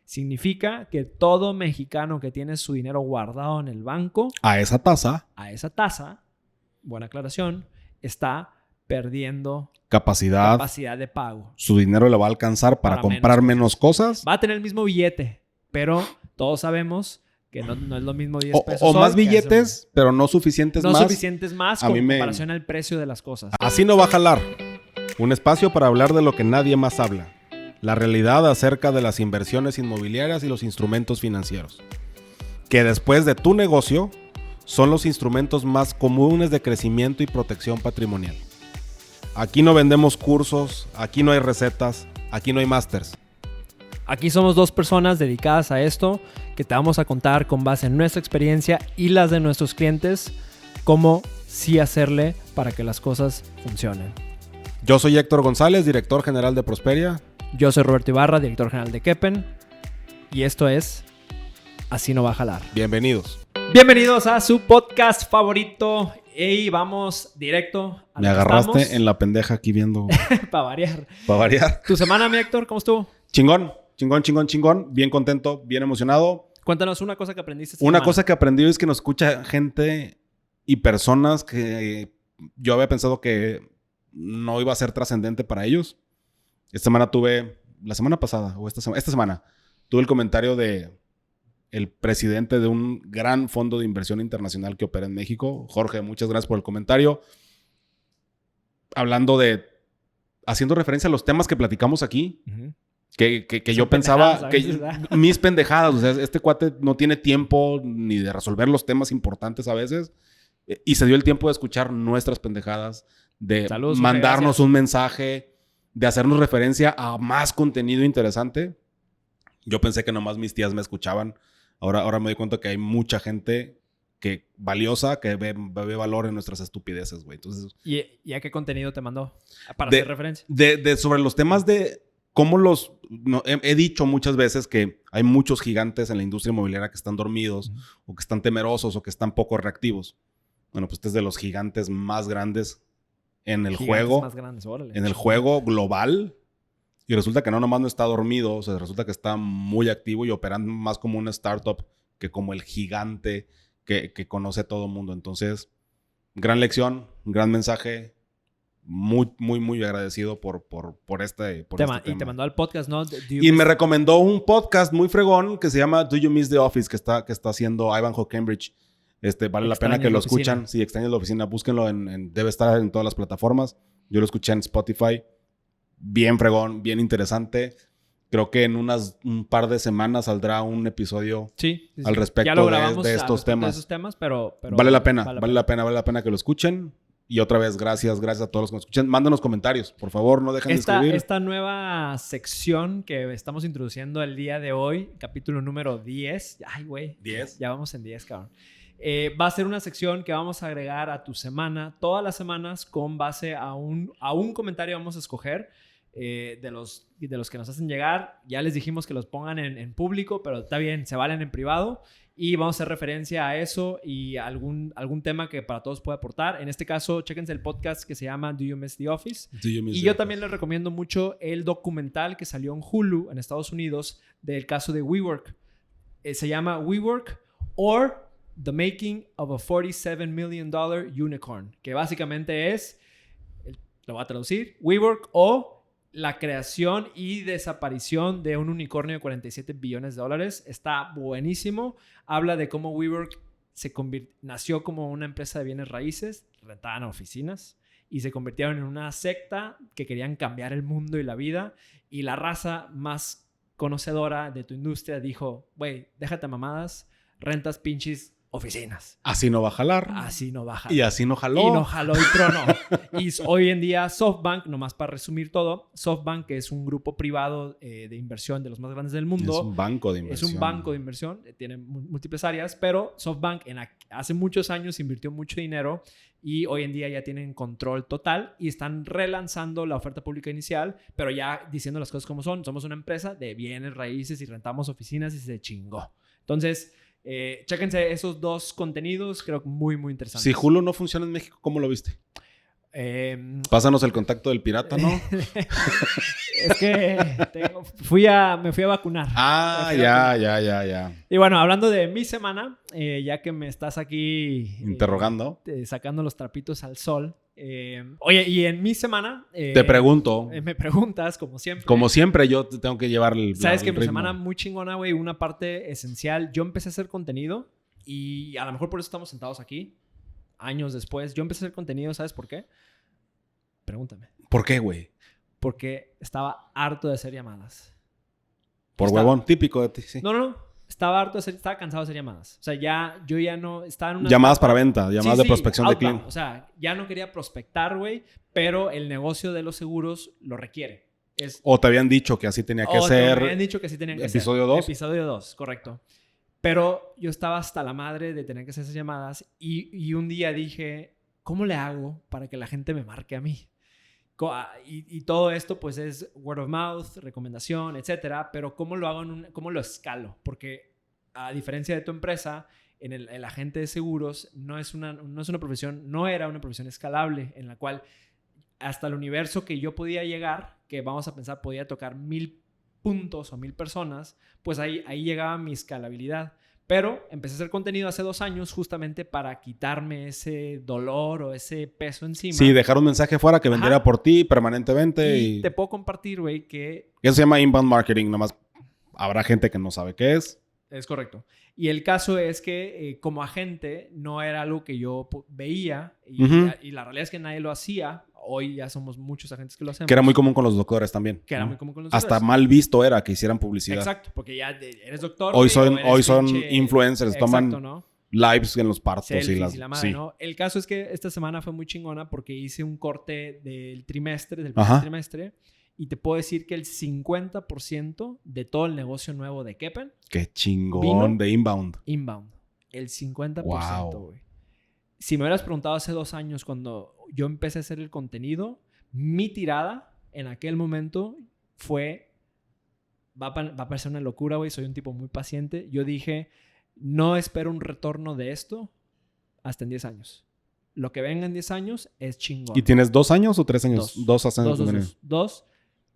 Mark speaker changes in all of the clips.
Speaker 1: Significa que todo mexicano que tiene su dinero guardado en el banco,
Speaker 2: a esa tasa,
Speaker 1: buena aclaración, está perdiendo
Speaker 2: capacidad
Speaker 1: de pago.
Speaker 2: Su dinero le va a alcanzar para comprar menos cosas.
Speaker 1: Va a tener el mismo billete, pero todos sabemos que no es lo mismo 10 pesos
Speaker 2: o más billetes, pero no suficientes más.
Speaker 1: No suficientes más con comparación al precio de las cosas.
Speaker 2: Así no va a jalar. Un espacio para hablar de lo que nadie más habla. La realidad acerca de las inversiones inmobiliarias y los instrumentos financieros. Que después de tu negocio, son los instrumentos más comunes de crecimiento y protección patrimonial. Aquí no vendemos cursos, aquí no hay recetas, aquí no hay másters.
Speaker 1: Aquí somos dos personas dedicadas a esto, que te vamos a contar con base en nuestra experiencia y las de nuestros clientes, cómo sí hacerle para que las cosas funcionen.
Speaker 2: Yo soy Héctor González, director general de Prosperia.
Speaker 1: Yo soy Roberto Ibarra, director general de Kepen. Y esto es Así no va a jalar.
Speaker 2: Bienvenidos.
Speaker 1: Bienvenidos a su podcast favorito. Y vamos directo a
Speaker 2: Me agarraste en la pendeja aquí viendo.
Speaker 1: Para variar.
Speaker 2: Para variar.
Speaker 1: ¿Tu semana, mi Héctor? ¿Cómo estuvo?
Speaker 2: Chingón. Bien contento, bien emocionado.
Speaker 1: Cuéntanos una cosa que aprendiste.
Speaker 2: Una cosa que aprendí es que nos escucha gente y personas que yo había pensado que no iba a ser trascendente para ellos. La semana pasada, tuve el comentario de el presidente de un gran fondo de inversión internacional que opera en México. Jorge, muchas gracias por el comentario. Haciendo referencia a los temas que platicamos aquí, que yo pensaba, mis pendejadas, o sea, este cuate no tiene tiempo ni de resolver los temas importantes a veces, y se dio el tiempo de escuchar nuestras pendejadas, de mandarnos un mensaje, de hacernos referencia a más contenido interesante. Yo pensé que nomás mis tías me escuchaban. Ahora me doy cuenta que hay mucha gente valiosa que ve valor en nuestras estupideces, güey. Entonces,
Speaker 1: ¿Y a qué contenido te mandó? Para hacer referencia.
Speaker 2: Sobre los temas de cómo he dicho muchas veces que hay muchos gigantes en la industria inmobiliaria que están dormidos, o que están temerosos, o que están poco reactivos. Bueno, pues este es de los gigantes más grandes en el juego.
Speaker 1: Más grandes, órale.
Speaker 2: En el juego global. Y resulta que no nomás no está dormido, o sea, resulta que está muy activo y operando más como una startup que como el gigante que conoce a todo el mundo. Entonces, gran lección, gran mensaje. Muy, muy, muy agradecido por este tema.
Speaker 1: Y te mandó al podcast, ¿no?
Speaker 2: Y me recomendó un podcast muy fregón que se llama Do You Miss the Office, que está haciendo Ivanhoe Cambridge. Vale la pena que lo escuchan. Si extrañan la oficina, búsquenlo. Debe estar en todas las plataformas. Yo lo escuché en Spotify. Bien fregón, bien interesante. Creo que en un par de semanas saldrá un episodio al respecto de estos temas.
Speaker 1: De esos temas, pero
Speaker 2: vale la pena que lo escuchen. Y otra vez, gracias a todos los que nos escuchan. Mándanos comentarios, por favor, no dejen de escribir.
Speaker 1: Esta nueva sección que estamos introduciendo el día de hoy, capítulo número 10. Ay, güey.
Speaker 2: 10.
Speaker 1: Ya vamos en 10, cabrón. Va a ser una sección que vamos a agregar a tu semana, todas las semanas, con base a un comentario vamos a escoger de los que nos hacen llegar. Ya les dijimos que los pongan en público, pero está bien, se valen en privado. Y vamos a hacer referencia a eso y algún tema que para todos pueda aportar. En este caso, chéquense el podcast que se llama Do You Miss the Office? Y yo también les recomiendo mucho el documental que salió en Hulu en Estados Unidos del caso de WeWork. Se llama WeWork or The Making of a $47 Million Unicorn, que básicamente es, lo voy a traducir, WeWork o la creación y desaparición de un unicornio de $47 billones. Está buenísimo. Habla de cómo WeWork nació como una empresa de bienes raíces, rentaban oficinas y se convirtieron en una secta que querían cambiar el mundo y la vida, y la raza más conocedora de tu industria dijo, güey, déjate mamadas, rentas pinches oficinas.
Speaker 2: Así no va a jalar.
Speaker 1: Así no va a jalar.
Speaker 2: Y así no jaló.
Speaker 1: Y no jaló y tronó. Y hoy en día SoftBank, nomás para resumir todo, SoftBank, que es un grupo privado de inversión de los más grandes del mundo.
Speaker 2: Es un banco de inversión.
Speaker 1: Es un banco de inversión. Tiene múltiples áreas, pero SoftBank hace muchos años invirtió mucho dinero y hoy en día ya tienen control total y están relanzando la oferta pública inicial, pero ya diciendo las cosas como son. Somos una empresa de bienes raíces y rentamos oficinas y se chingó. Entonces, chéquense esos dos contenidos, creo que muy, muy interesantes.
Speaker 2: Si Hulu no funciona en México, ¿cómo lo viste? Pásanos el contacto del pirata, ¿no?
Speaker 1: Es que me fui a vacunar.
Speaker 2: Ya.
Speaker 1: Y bueno, hablando de mi semana, ya que me estás aquí...
Speaker 2: interrogando.
Speaker 1: Sacando los trapitos al sol. Oye, y en mi semana...
Speaker 2: te pregunto.
Speaker 1: Me preguntas, como siempre.
Speaker 2: Como siempre, yo te tengo que llevar el
Speaker 1: Sabes que
Speaker 2: ritmo.
Speaker 1: Mi semana muy chingona, güey. Una parte esencial. Yo empecé a hacer contenido y a lo mejor por eso estamos sentados aquí. Años después. Yo empecé a hacer contenido, ¿sabes por qué? Pregúntame.
Speaker 2: ¿Por qué, güey?
Speaker 1: Porque estaba harto de hacer llamadas.
Speaker 2: Por huevón, típico de ti, sí.
Speaker 1: No. Estaba cansado de hacer llamadas. O sea, yo ya no... Estaba en una...
Speaker 2: Llamadas para venta, llamadas de prospección de cliente.
Speaker 1: O sea, ya no quería prospectar, güey, pero el negocio de los seguros lo requiere.
Speaker 2: O te habían dicho que así tenía que ser.
Speaker 1: Me habían dicho que así tenía que ser.
Speaker 2: Episodio 2.
Speaker 1: Episodio 2, correcto. Pero yo estaba hasta la madre de tener que hacer esas llamadas y un día dije, ¿cómo le hago para que la gente me marque a mí? Y todo esto pues es word of mouth, recomendación, etcétera, pero ¿cómo lo hago cómo lo escalo? Porque a diferencia de tu empresa, el agente de seguros no era una profesión escalable en la cual hasta el universo que yo podía llegar, que vamos a pensar podía tocar 1000 puntos o 1000 personas, pues ahí llegaba mi escalabilidad. Pero empecé a hacer contenido hace 2 años justamente para quitarme ese dolor o ese peso encima.
Speaker 2: Sí, dejar un mensaje fuera que vendiera por ti permanentemente.
Speaker 1: Y te puedo compartir, güey, que...
Speaker 2: Eso se llama inbound marketing. Nada más habrá gente que no sabe qué es.
Speaker 1: Es correcto. Y el caso es que como agente no era algo que yo veía y la realidad es que nadie lo hacía. Hoy ya somos muchos agentes que lo hacemos.
Speaker 2: Que era muy común con los doctores también.
Speaker 1: Que era muy común con los doctores.
Speaker 2: Hasta mal visto era que hicieran publicidad.
Speaker 1: Exacto, porque ya eres doctor.
Speaker 2: Hoy son influencers,
Speaker 1: exacto,
Speaker 2: toman
Speaker 1: ¿no?
Speaker 2: lives en los partos.
Speaker 1: Selfies y la madre, ¿no? El caso es que esta semana fue muy chingona porque hice un corte del primer trimestre. Y te puedo decir que el 50% de todo el negocio nuevo de Kepen...
Speaker 2: ¡Qué chingón! De inbound.
Speaker 1: Inbound. El 50%,
Speaker 2: wow.
Speaker 1: güey. Si me hubieras preguntado hace 2 años cuando yo empecé a hacer el contenido, mi tirada en aquel momento fue... Va a parecer una locura, güey. Soy un tipo muy paciente. Yo dije, no espero un retorno de esto hasta en 10 años. Lo que venga en 10 años es chingón.
Speaker 2: ¿Y tienes 2 años o 3 años?
Speaker 1: 2.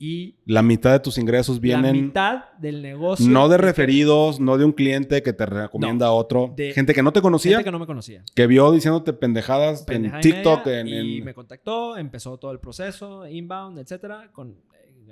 Speaker 1: Y
Speaker 2: la mitad de tus ingresos vienen...
Speaker 1: La mitad del negocio...
Speaker 2: No de referidos, no de un cliente que te recomienda a otro. Gente que no te conocía.
Speaker 1: Gente que no me conocía.
Speaker 2: Que vio diciéndote pendejadas en TikTok.
Speaker 1: Y me contactó, empezó todo el proceso, inbound, etcétera,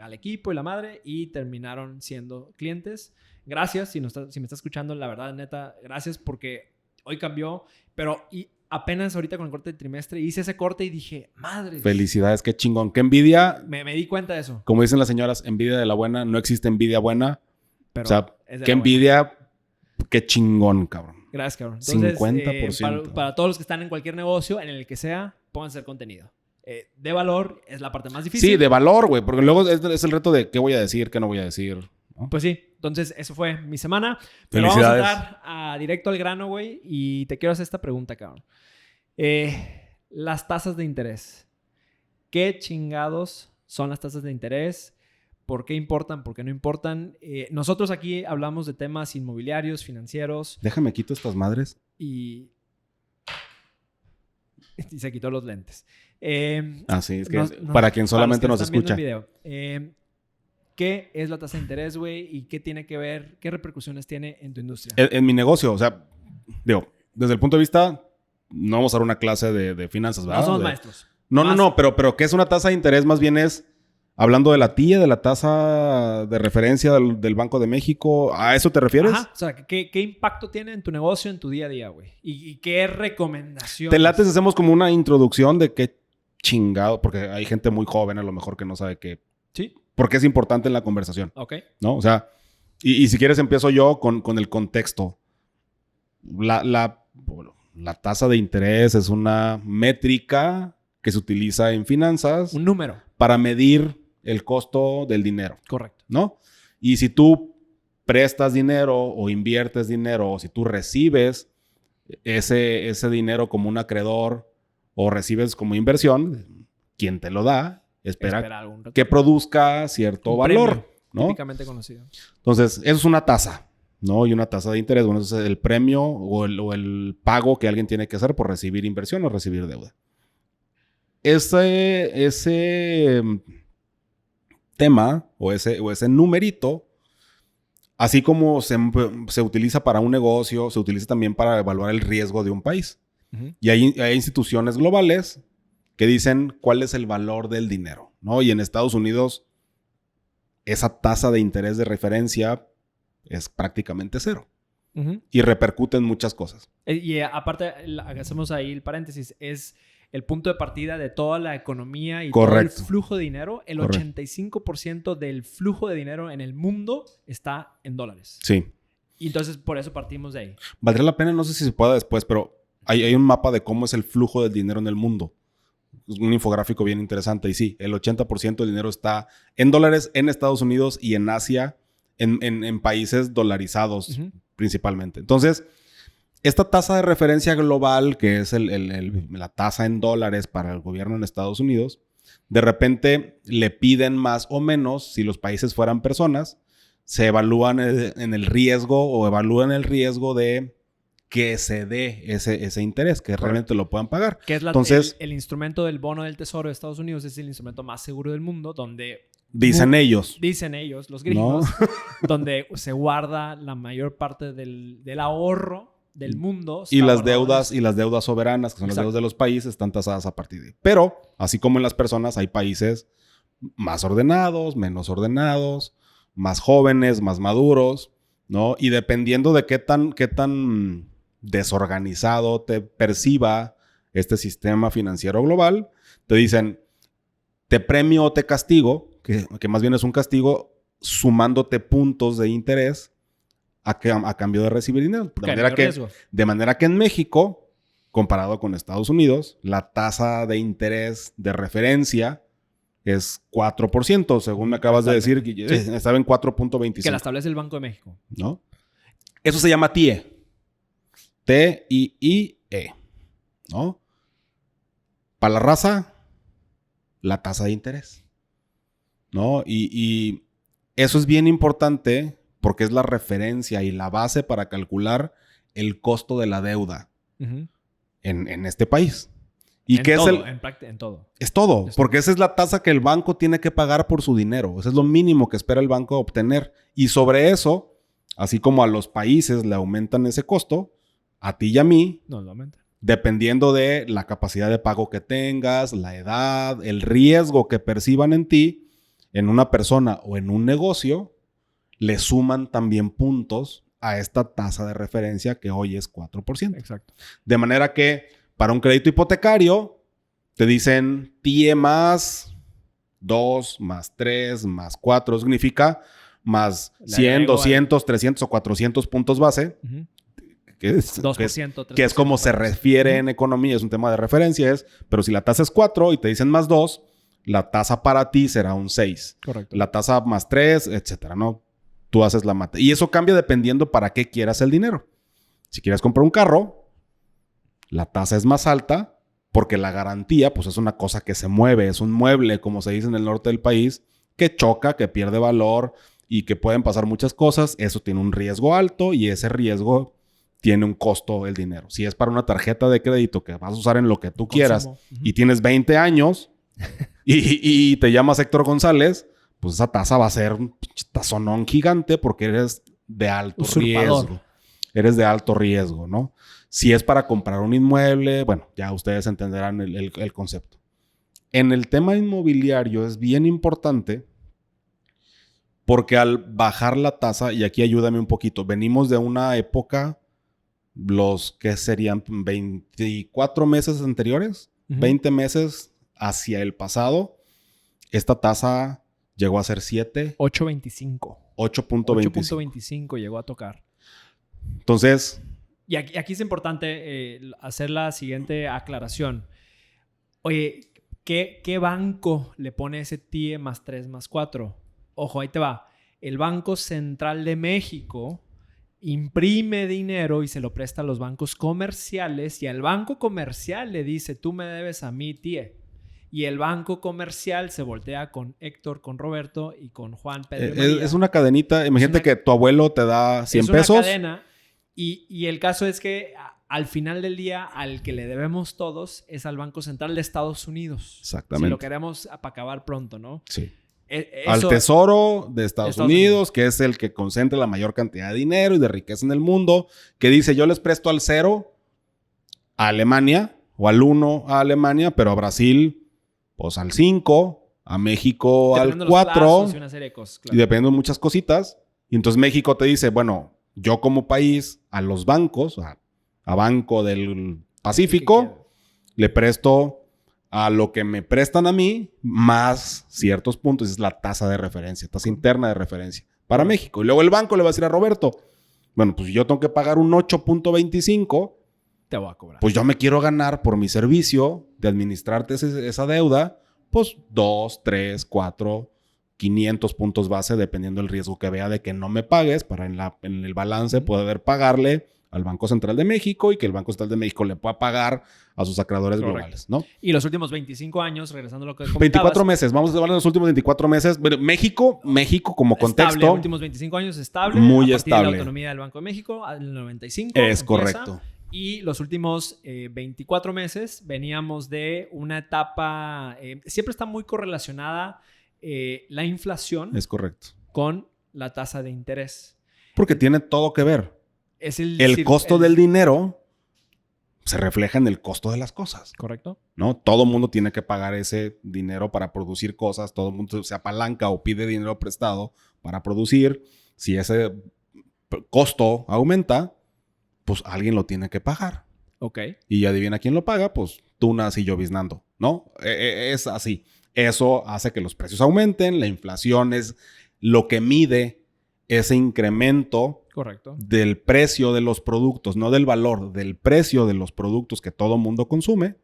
Speaker 1: al equipo y la madre. Y terminaron siendo clientes. Gracias, si me estás escuchando, la verdad, neta, gracias porque hoy cambió. Pero... apenas ahorita con el corte del trimestre hice ese corte y dije, madre.
Speaker 2: Felicidades, qué chingón. Qué envidia.
Speaker 1: Me di cuenta de eso.
Speaker 2: Como dicen las señoras, envidia de la buena. No existe envidia buena. Pero o sea, qué
Speaker 1: envidia,
Speaker 2: qué chingón, cabrón.
Speaker 1: Gracias, cabrón. Entonces,
Speaker 2: 50%.
Speaker 1: Para todos los que están en cualquier negocio, en el que sea, pónganse a hacer contenido. De valor es la parte más difícil.
Speaker 2: Sí, de valor, güey. Porque luego es el reto de qué voy a decir, qué no voy a decir. ¿No?
Speaker 1: Pues sí. Entonces, eso fue mi semana.
Speaker 2: Pero
Speaker 1: vamos a entrar directo al grano, güey. Y te quiero hacer esta pregunta, cabrón. Las tasas de interés. ¿Qué chingados son las tasas de interés? ¿Por qué importan? ¿Por qué no importan? Nosotros aquí hablamos de temas inmobiliarios, financieros.
Speaker 2: Déjame quito estas madres.
Speaker 1: Y se quitó los lentes.
Speaker 2: Sí, es que para quien solamente nos escucha.
Speaker 1: Video, ¿qué es la tasa de interés, güey? ¿Y qué tiene que ver? ¿Qué repercusiones tiene en tu industria?
Speaker 2: En mi negocio, o sea, digo, desde el punto de vista... No vamos a dar una clase de finanzas, ¿verdad?
Speaker 1: No somos maestros.
Speaker 2: No. Pero ¿qué es una tasa de interés? Más bien es hablando de la TIE, de la tasa de referencia del Banco de México. ¿A eso te refieres?
Speaker 1: Ajá. O sea, ¿qué impacto tiene en tu negocio, en tu día a día, güey? ¿Y qué recomendaciones?
Speaker 2: Te lates, hacemos como una introducción de qué chingado, porque hay gente muy joven a lo mejor que no sabe qué.
Speaker 1: Sí.
Speaker 2: Porque es importante en la conversación.
Speaker 1: Ok.
Speaker 2: ¿No? O sea, y si quieres empiezo yo con el contexto. La tasa de interés es una métrica que se utiliza en finanzas.
Speaker 1: Un número.
Speaker 2: Para medir el costo del dinero.
Speaker 1: Correcto.
Speaker 2: ¿No? Y si tú prestas dinero o inviertes dinero o si tú recibes ese dinero como un acreedor o recibes como inversión, quien te lo da espera que produzca cierto valor.
Speaker 1: Premio,
Speaker 2: ¿no?
Speaker 1: Típicamente conocido.
Speaker 2: Entonces, eso es una tasa. ¿No? Y una tasa de interés, bueno, eso es el premio o el pago que alguien tiene que hacer por recibir inversión o recibir deuda. ese tema o ese numerito, así como se utiliza para un negocio, se utiliza también para evaluar el riesgo de un país. Uh-huh. Y hay instituciones globales que dicen cuál es el valor del dinero, ¿no? Y en Estados Unidos, esa tasa de interés de referencia es prácticamente cero. Uh-huh. Y repercute en muchas cosas.
Speaker 1: Y aparte, hacemos ahí el paréntesis, es el punto de partida de toda la economía y
Speaker 2: Correcto.
Speaker 1: todo el flujo de dinero. El Correcto. 85% del flujo de dinero en el mundo está en dólares.
Speaker 2: Sí.
Speaker 1: Y entonces, por eso partimos de ahí.
Speaker 2: Valdría la pena, no sé si se pueda después, pero hay un mapa de cómo es el flujo del dinero en el mundo. Es un infográfico bien interesante. Y sí, el 80% del dinero está en dólares en Estados Unidos y en Asia, en países dolarizados uh-huh. principalmente. Entonces, esta tasa de referencia global, que es la tasa en dólares para el gobierno en Estados Unidos, de repente le piden más o menos, si los países fueran personas, se evalúan en el riesgo o evalúan el riesgo de que se dé ese interés, que realmente lo puedan pagar.
Speaker 1: Que es
Speaker 2: Entonces,
Speaker 1: el instrumento del bono del tesoro de Estados Unidos, es el instrumento más seguro del mundo, donde...
Speaker 2: Dicen ellos,
Speaker 1: los gringos, ¿no? Donde se guarda la mayor parte del ahorro del mundo.
Speaker 2: Y las deudas soberanas, que son Exacto. Las deudas de los países, están tasadas a partir de ahí. Pero, así como en las personas, hay países más ordenados, menos ordenados, más jóvenes, más maduros, ¿no? Y dependiendo de qué tan desorganizado te perciba este sistema financiero global, te dicen, te premio o te castigo, que más bien es un castigo, sumándote puntos de interés a cambio de recibir dinero. De manera que en México, comparado con Estados Unidos, la tasa de interés de referencia es 4%, según me acabas de decir, que estaba en 4.25.
Speaker 1: Que la establece el Banco de México.
Speaker 2: ¿No? Eso se llama TIE. T-I-I-E. ¿No? Para la raza, la tasa de interés. ¿No? Y eso es bien importante porque es la referencia y la base para calcular el costo de la deuda uh-huh. en este país. ¿Y qué es
Speaker 1: en todo.
Speaker 2: Es todo, porque esa es la tasa que el banco tiene que pagar por su dinero. Eso es lo mínimo que espera el banco obtener. Y sobre eso, así como a los países le aumentan ese costo, a ti y a mí,
Speaker 1: no lo aumentan.
Speaker 2: Dependiendo de la capacidad de pago que tengas, la edad, el riesgo que perciban en ti, en una persona o en un negocio, le suman también puntos a esta tasa de referencia que hoy es 4%.
Speaker 1: Exacto.
Speaker 2: De manera que para un crédito hipotecario te dicen TIE más 2, más 3, más 4. Significa más 100, 200, 300 o 400 puntos base. Uh-huh. Que es
Speaker 1: 2%,
Speaker 2: que es como se refiere en economía, es un tema de referencia, pero si la tasa es 4 y te dicen más 2, la tasa para ti será un 6.
Speaker 1: Correcto.
Speaker 2: La tasa más 3, etcétera, ¿no? Tú haces la mate. Y eso cambia dependiendo para qué quieras el dinero. Si quieres comprar un carro, la tasa es más alta porque la garantía, pues es una cosa que se mueve, es un mueble, como se dice en el norte del país, que choca, que pierde valor y que pueden pasar muchas cosas. Eso tiene un riesgo alto y ese riesgo tiene un costo el dinero. Si es para una tarjeta de crédito que vas a usar en lo que tú quieras uh-huh. y tienes 20 años y te llamas Héctor González, pues esa tasa va a ser un tazonón gigante porque eres de alto riesgo. Eres de alto riesgo, ¿no? Si es para comprar un inmueble, bueno, ya ustedes entenderán el concepto. En el tema inmobiliario es bien importante porque al bajar la tasa, y aquí ayúdame un poquito, venimos de una época, los que serían 24 meses anteriores, uh-huh. 20 meses hacia el pasado, esta tasa llegó a ser 7.
Speaker 1: 8.25. 8.25 llegó a tocar.
Speaker 2: Entonces...
Speaker 1: Y aquí es importante hacer la siguiente aclaración. Oye, ¿qué banco le pone ese TIE más 3 más 4? Ojo, ahí te va. El Banco Central de México imprime dinero y se lo presta a los bancos comerciales y al banco comercial le dice, tú me debes a mí, TIE. Y el banco comercial se voltea con Héctor, con Roberto y con Juan, Pedro.
Speaker 2: Es una cadenita. Imagínate que tu abuelo te da 100 pesos.
Speaker 1: Es una cadena. Y el caso es que al final del día, al que le debemos todos es al Banco Central de Estados Unidos.
Speaker 2: Exactamente.
Speaker 1: Si lo queremos para acabar pronto, ¿no?
Speaker 2: Sí. Al Tesoro de Estados Unidos, que es el que concentra la mayor cantidad de dinero y de riqueza en el mundo, que dice, yo les presto al 0 a Alemania, o al 1 a Alemania, pero a Brasil, pues al 5, a México al 4,
Speaker 1: y una serie de cosas,
Speaker 2: claro. Y dependiendo de muchas cositas. Y entonces México te dice, bueno, yo como país, a los bancos, a Banco del Pacífico, le presto a lo que me prestan a mí, más ciertos puntos. Es la tasa de referencia, tasa interna de referencia para México. Y luego el banco le va a decir a Roberto, bueno, pues si yo tengo que pagar un 8.25,
Speaker 1: te voy a cobrar.
Speaker 2: Pues yo me quiero ganar por mi servicio de administrarte esa deuda, pues 2, 3, 4, 500 puntos base, dependiendo del riesgo que vea de que no me pagues, para en el balance poder pagarle al Banco Central de México y que el Banco Central de México le pueda pagar a sus acreedores globales, ¿no?
Speaker 1: Y los últimos 25 años, regresando a lo que comentabas.
Speaker 2: 24 meses, vamos a hablar de los últimos 24 meses. Bueno, México como contexto.
Speaker 1: Estable, últimos 25 años estable.
Speaker 2: Muy
Speaker 1: a partir de la
Speaker 2: estable.
Speaker 1: autonomía del Banco de México, al 95.
Speaker 2: Es correcto.
Speaker 1: Y los últimos 24 meses veníamos de una etapa, siempre está muy correlacionada la inflación.
Speaker 2: Es correcto.
Speaker 1: Con la tasa de interés.
Speaker 2: Porque tiene todo que ver.
Speaker 1: Es el
Speaker 2: costo del dinero se refleja en el costo de las cosas.
Speaker 1: Correcto.
Speaker 2: ¿No? Todo mundo tiene que pagar ese dinero para producir cosas. Todo el mundo se apalanca o pide dinero prestado para producir. Si ese costo aumenta, pues alguien lo tiene que pagar.
Speaker 1: Ok.
Speaker 2: Y adivina quién lo paga, pues tunas y lloviznando, ¿no? Es así. Eso hace que los precios aumenten. La inflación es lo que mide ese incremento.
Speaker 1: Correcto.
Speaker 2: Del precio de los productos, no del valor, del precio de los productos que todo mundo consume.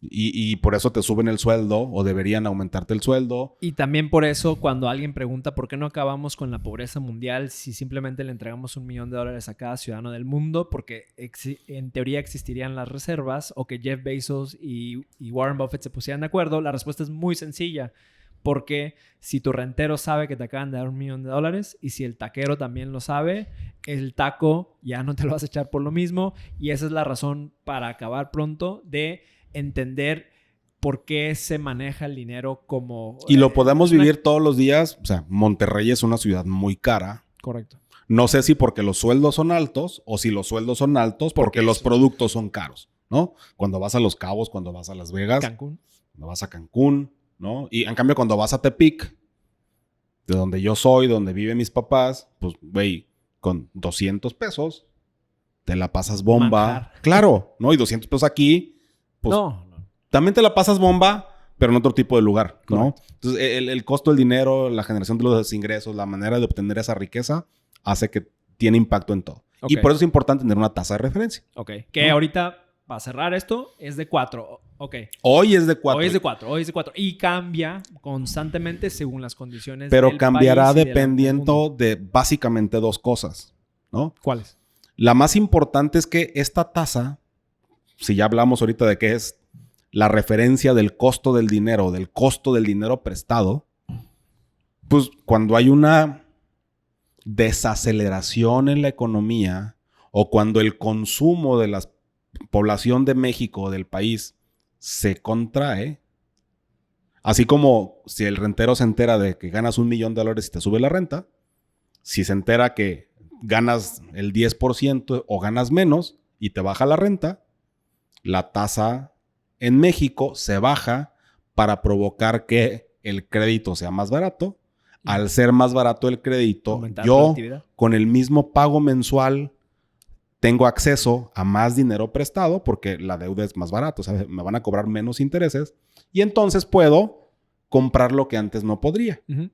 Speaker 2: Y por eso te suben el sueldo o deberían aumentarte el sueldo.
Speaker 1: Y también por eso cuando alguien pregunta por qué no acabamos con la pobreza mundial si simplemente le entregamos $1 millón a cada ciudadano del mundo, porque en teoría existirían las reservas, o que Jeff Bezos y Warren Buffett se pusieran de acuerdo, la respuesta es muy sencilla. Porque si tu rentero sabe que te acaban de dar $1 millón y si el taquero también lo sabe, el taco ya no te lo vas a echar por lo mismo. Y esa es la razón para acabar pronto de entender por qué se maneja el dinero como...
Speaker 2: Y lo podemos vivir todos los días. O sea, Monterrey es una ciudad muy cara.
Speaker 1: Correcto.
Speaker 2: No sé si porque los sueldos son altos o si los sueldos son altos porque los productos son caros, ¿no? Cuando vas a Los Cabos, cuando vas a Las Vegas.
Speaker 1: Cancún.
Speaker 2: Cuando vas a Cancún, ¿no? Y en cambio cuando vas a Tepic, de donde yo soy, donde viven mis papás, pues, güey, con 200 pesos te la pasas bomba.
Speaker 1: Manjar.
Speaker 2: Claro, ¿no? Y 200 pesos aquí, pues
Speaker 1: No.
Speaker 2: también te la pasas bomba, pero en otro tipo de lugar, ¿no?
Speaker 1: Correcto.
Speaker 2: Entonces, el costo del dinero, la generación de los ingresos, la manera de obtener esa riqueza, hace que tiene impacto en todo.
Speaker 1: Okay.
Speaker 2: Y por eso es importante tener una tasa de referencia.
Speaker 1: Ok. Que ahorita, para cerrar esto, es de 4. Ok.
Speaker 2: Hoy es de 4.
Speaker 1: Hoy es de 4. Y cambia constantemente según las condiciones
Speaker 2: pero
Speaker 1: del
Speaker 2: cambiará
Speaker 1: país
Speaker 2: dependiendo de básicamente dos cosas, ¿no?
Speaker 1: ¿Cuáles?
Speaker 2: La más importante es que esta tasa, si ya hablamos ahorita de qué es la referencia del costo del dinero prestado, pues cuando hay una desaceleración en la economía o cuando el consumo de la población de México o del país se contrae, así como si el rentero se entera de que ganas $1 millón y te sube la renta, si se entera que ganas el 10% o ganas menos y te baja la renta, la tasa en México se baja para provocar que el crédito sea más barato. Al ser más barato el crédito, yo con el mismo pago mensual tengo acceso a más dinero prestado porque la deuda es más barata, o sea, me van a cobrar menos intereses y entonces puedo comprar lo que antes no podría.
Speaker 1: Uh-huh.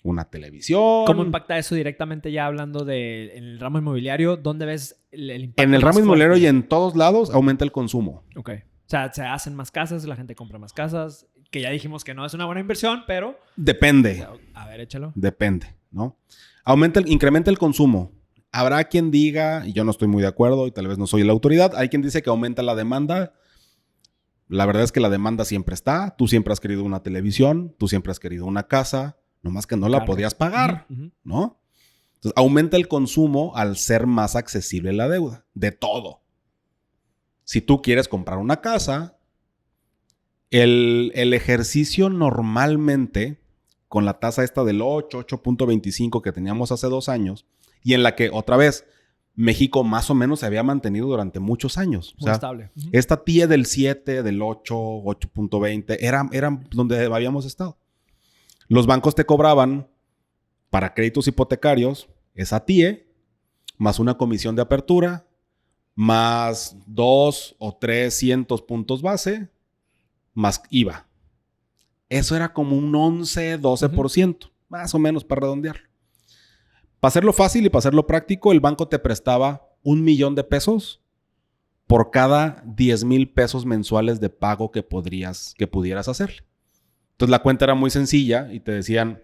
Speaker 2: Una televisión.
Speaker 1: ¿Cómo impacta eso directamente ya hablando en el ramo inmobiliario? ¿Dónde ves el impacto?
Speaker 2: En el ramo inmobiliario y en todos lados aumenta el consumo.
Speaker 1: Ok. O sea, se hacen más casas, la gente compra más casas, que ya dijimos que no es una buena inversión, pero...
Speaker 2: Depende.
Speaker 1: A ver, échalo.
Speaker 2: Depende, ¿no? Incrementa el consumo. Habrá quien diga, y yo no estoy muy de acuerdo y tal vez no soy la autoridad, hay quien dice que aumenta la demanda. La verdad es que la demanda siempre está. Tú siempre has querido una televisión, tú siempre has querido una casa, nomás que no la podías pagar, ¿no? Entonces, aumenta el consumo al ser más accesible la deuda, de todo. Si tú quieres comprar una casa, el ejercicio normalmente, con la tasa esta del 8.25 que teníamos hace 2 años, y en la que, otra vez, México más o menos se había mantenido durante muchos años.
Speaker 1: Muy estable.
Speaker 2: Esta TIE del 7, del 8, 8.20, eran donde habíamos estado. Los bancos te cobraban para créditos hipotecarios esa TIE, más una comisión de apertura, más 2 o 300 puntos base, más IVA. Eso era como un 11, 12%, más o menos para redondearlo. Para hacerlo fácil y para hacerlo práctico, el banco te prestaba $1,000,000 por cada 10,000 pesos mensuales de pago que pudieras hacerle. Entonces la cuenta era muy sencilla y te decían,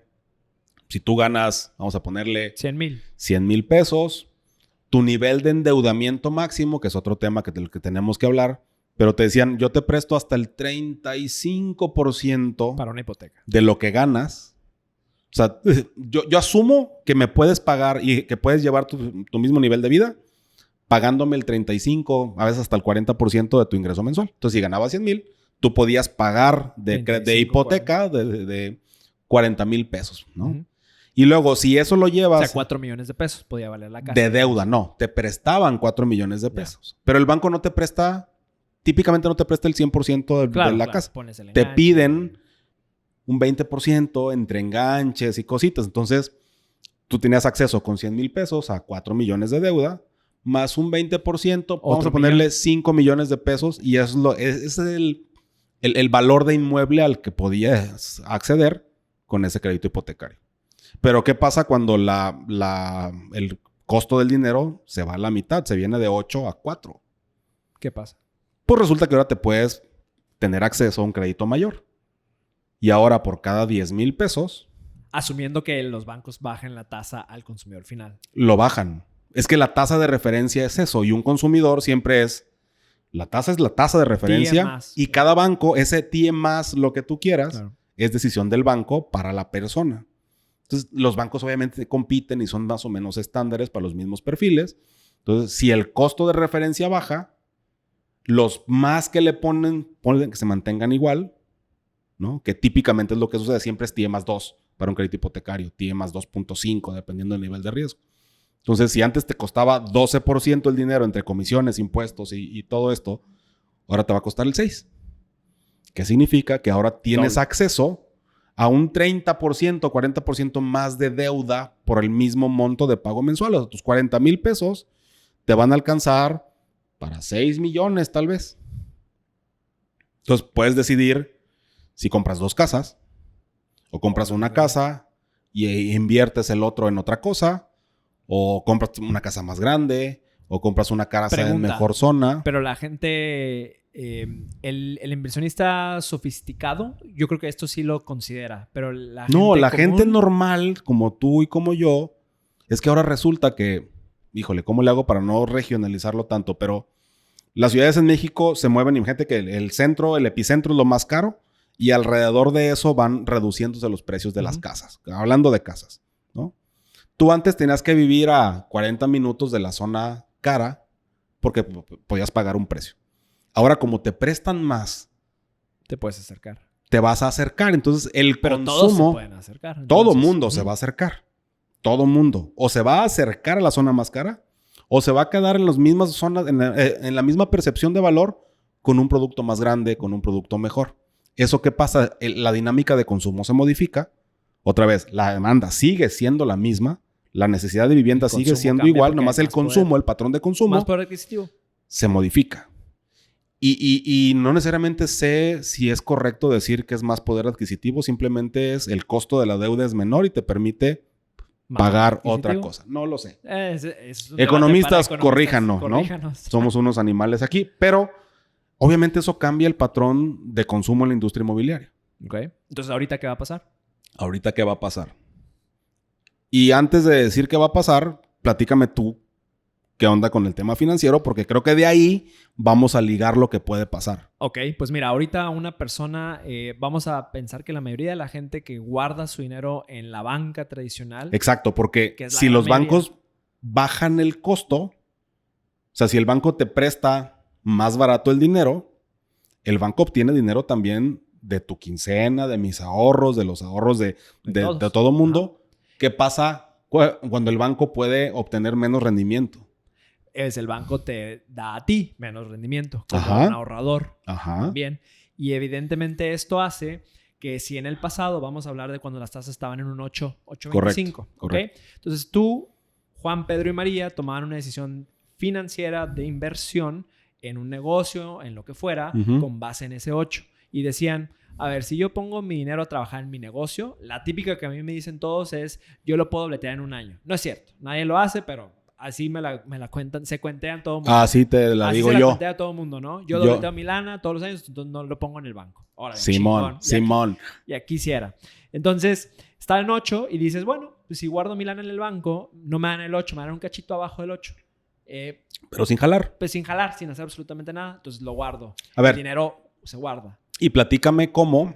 Speaker 2: si tú ganas, vamos a ponerle 100,000 pesos, tu nivel de endeudamiento máximo, que es otro tema del que tenemos que hablar, pero te decían, yo te presto hasta el 35%
Speaker 1: para una hipoteca
Speaker 2: de lo que ganas. O sea, yo asumo que me puedes pagar y que puedes llevar tu mismo nivel de vida pagándome el 35%, a veces hasta el 40% de tu ingreso mensual. Entonces, si ganabas 100,000, tú podías pagar de hipoteca de 40,000 pesos, ¿no? Uh-huh. Y luego, si eso lo llevas...
Speaker 1: O sea, 4 millones de pesos podía valer la casa.
Speaker 2: De deuda, no. Te prestaban 4 millones de pesos. Pero el banco no te presta... Típicamente no te presta el 100% de la casa. Te piden un 20% entre enganches y cositas. Entonces, tú tenías acceso con 100,000 pesos a 4 millones de deuda, más un 20%, vamos a ponerle 5 millones de pesos, y es el valor de inmueble al que podías acceder con ese crédito hipotecario. Pero, ¿qué pasa cuando el costo del dinero se va a la mitad? Se viene de 8 a 4.
Speaker 1: ¿Qué pasa?
Speaker 2: Pues resulta que ahora te puedes tener acceso a un crédito mayor. Y ahora por cada 10,000 pesos...
Speaker 1: Asumiendo que los bancos bajen la tasa al consumidor final.
Speaker 2: Lo bajan. Es que la tasa de referencia es eso. Y un consumidor siempre es... La tasa es la tasa de referencia. Más, y cada banco, ese TIE más lo que tú quieras, claro, es decisión del banco para la persona. Entonces, los bancos obviamente compiten y son más o menos estándares para los mismos perfiles. Entonces, si el costo de referencia baja... Los más que le ponen que se mantengan igual, ¿no? Que típicamente es lo que sucede. Siempre es TIE más 2 para un crédito hipotecario. TIE más 2.5 dependiendo del nivel de riesgo. Entonces, si antes te costaba 12% el dinero entre comisiones, impuestos y todo esto, ahora te va a costar el 6%. ¿Qué significa? Que ahora tienes acceso a un 30%, 40% más de deuda por el mismo monto de pago mensual. O sea, tus 40,000 pesos te van a alcanzar... para 6 millones, tal vez. Entonces, puedes decidir si compras 2 casas o compras una casa y inviertes el otro en otra cosa, o compras una casa más grande, o compras una casa en mejor zona.
Speaker 1: Pero la gente, el inversionista sofisticado, yo creo que esto sí lo considera, pero la
Speaker 2: gente normal, como tú y como yo, es que ahora resulta que, híjole, ¿cómo le hago para no regionalizarlo tanto? Pero las ciudades en México se mueven, imagínate que el centro, el epicentro es lo más caro y alrededor de eso van reduciéndose los precios de las casas. Hablando de casas, ¿no? Tú antes tenías que vivir a 40 minutos de la zona cara porque podías pagar un precio. Ahora, como te prestan más,
Speaker 1: te puedes acercar.
Speaker 2: Te vas a acercar. Entonces,
Speaker 1: Pero
Speaker 2: consumo...
Speaker 1: todos se pueden acercar. Entonces,
Speaker 2: todo mundo se va a acercar. Todo mundo. O se va a acercar a la zona más cara, o se va a quedar en las mismas zonas, en la misma percepción de valor, con un producto más grande, con un producto mejor. ¿Eso qué pasa? La dinámica de consumo se modifica. Otra vez, la demanda sigue siendo la misma. La necesidad de vivienda sigue siendo igual. Nomás el consumo, poder, el patrón de consumo...
Speaker 1: Más poder adquisitivo.
Speaker 2: Se modifica. Y no necesariamente sé si es correcto decir que es más poder adquisitivo. Simplemente es el costo de la deuda es menor y te permite... pagar otra cosa. No lo sé. Economistas, corríjanos, ¿no? Somos unos animales aquí. Pero, obviamente, eso cambia el patrón de consumo en la industria inmobiliaria.
Speaker 1: Ok. Entonces, ¿ahorita qué va a pasar?
Speaker 2: Ahorita, ¿qué va a pasar? Y antes de decir qué va a pasar, platícame tú qué onda con el tema financiero, porque creo que de ahí vamos a ligar lo que puede pasar.
Speaker 1: Ok, pues mira, ahorita una persona, vamos a pensar que la mayoría de la gente que guarda su dinero en la banca tradicional...
Speaker 2: Exacto, porque si los bancos bajan el costo, o sea, si el banco te presta más barato el dinero, el banco obtiene dinero también de tu quincena, de mis ahorros, de los ahorros de todo mundo. Ajá. ¿Qué pasa cuando el banco puede obtener menos rendimiento?
Speaker 1: El banco te da a ti menos rendimiento como un ahorrador.
Speaker 2: Ajá.
Speaker 1: También. Y evidentemente esto hace que si en el pasado, vamos a hablar de cuando las tasas estaban en un 8.25.
Speaker 2: Correcto.
Speaker 1: Entonces tú, Juan, Pedro y María tomaban una decisión financiera de inversión en un negocio, en lo que fuera, con base en ese 8. Y decían, a ver, si yo pongo mi dinero a trabajar en mi negocio, la típica que a mí me dicen todos es, yo lo puedo dobletear en un año. No es cierto, nadie lo hace, pero así me la cuentan, se cuentean todo el mundo.
Speaker 2: Así te la digo yo. Así se la
Speaker 1: cuentea todo el mundo, ¿no? Yo dobleteo mi lana todos los años, entonces no lo pongo en el banco. Órale,
Speaker 2: Simón.
Speaker 1: Y aquí quisiera. Entonces, está en 8 y dices, bueno, pues si guardo mi lana en el banco, no me dan el 8, me dan un cachito abajo del 8.
Speaker 2: Pero sin jalar.
Speaker 1: Pues sin jalar, sin hacer absolutamente nada. Entonces lo guardo.
Speaker 2: A ver.
Speaker 1: El dinero se guarda.
Speaker 2: Y platícame cómo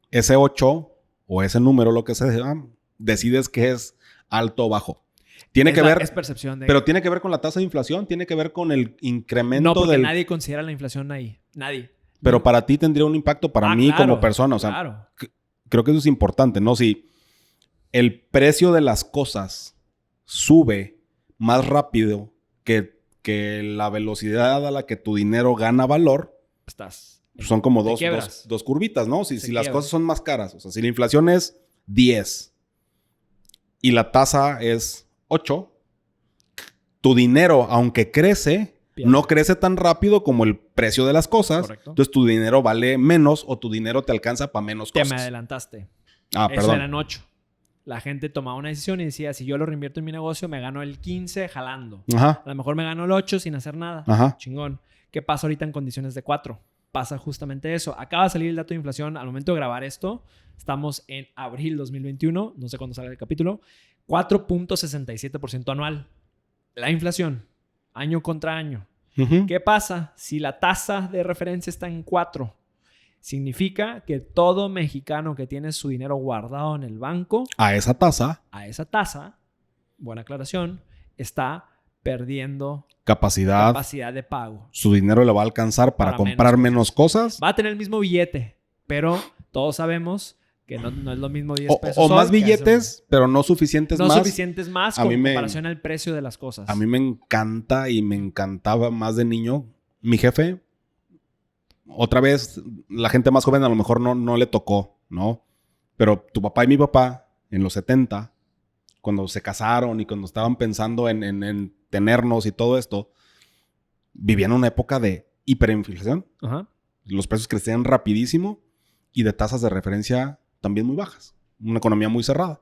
Speaker 2: ese 8 o ese número, lo que sea, decides que es alto o bajo. Tiene que ver...
Speaker 1: Es percepción de...
Speaker 2: Pero tiene que ver con la tasa de inflación, tiene que ver con el incremento
Speaker 1: No, porque nadie considera la inflación ahí. Nadie.
Speaker 2: Pero para ti tendría un impacto, para mí
Speaker 1: claro,
Speaker 2: como persona. O sea,
Speaker 1: claro.
Speaker 2: Creo que eso es importante, ¿no? Si el precio de las cosas sube más rápido que la velocidad a la que tu dinero gana valor, son como dos curvitas, ¿no? Si las cosas son más caras, o sea, si la inflación es 10 y la tasa es 8, tu dinero, aunque crece, no crece tan rápido como el precio de las cosas.
Speaker 1: Correcto.
Speaker 2: Entonces tu dinero vale menos o tu dinero te alcanza para menos cosas.
Speaker 1: Te me adelantaste.
Speaker 2: Perdón.
Speaker 1: Eso eran 8. La gente tomaba una decisión y decía, si yo lo reinvierto en mi negocio, me gano el 15 jalando.
Speaker 2: Ajá.
Speaker 1: A lo mejor me gano el 8 sin hacer nada.
Speaker 2: Ajá.
Speaker 1: Chingón. ¿Qué pasa ahorita en condiciones de 4? Pasa justamente eso. Acaba de salir el dato de inflación. Al momento de grabar esto, estamos en abril 2021. No sé cuándo sale el capítulo. 4.67% anual. La inflación. Año contra año. ¿Qué pasa si la tasa de referencia está en 4? Significa que todo mexicano que tiene su dinero guardado en el banco...
Speaker 2: A esa tasa,
Speaker 1: buena aclaración, está perdiendo
Speaker 2: capacidad
Speaker 1: de pago.
Speaker 2: Su dinero le va a alcanzar para comprar menos cosas.
Speaker 1: Va a tener el mismo billete, pero todos sabemos que no es lo mismo 10 pesos.
Speaker 2: O más billetes, pero no suficientes más.
Speaker 1: No suficientes más con comparación al precio de las cosas.
Speaker 2: A mí me encanta y me encantaba más de niño. Mi jefe... Otra vez, la gente más joven a lo mejor no le tocó, ¿no? Pero tu papá y mi papá, en los 70, cuando se casaron y cuando estaban pensando en tenernos y todo esto, vivían una época de hiperinflación.
Speaker 1: Ajá.
Speaker 2: Los precios crecían rapidísimo y de tasas de referencia también muy bajas. Una economía muy cerrada.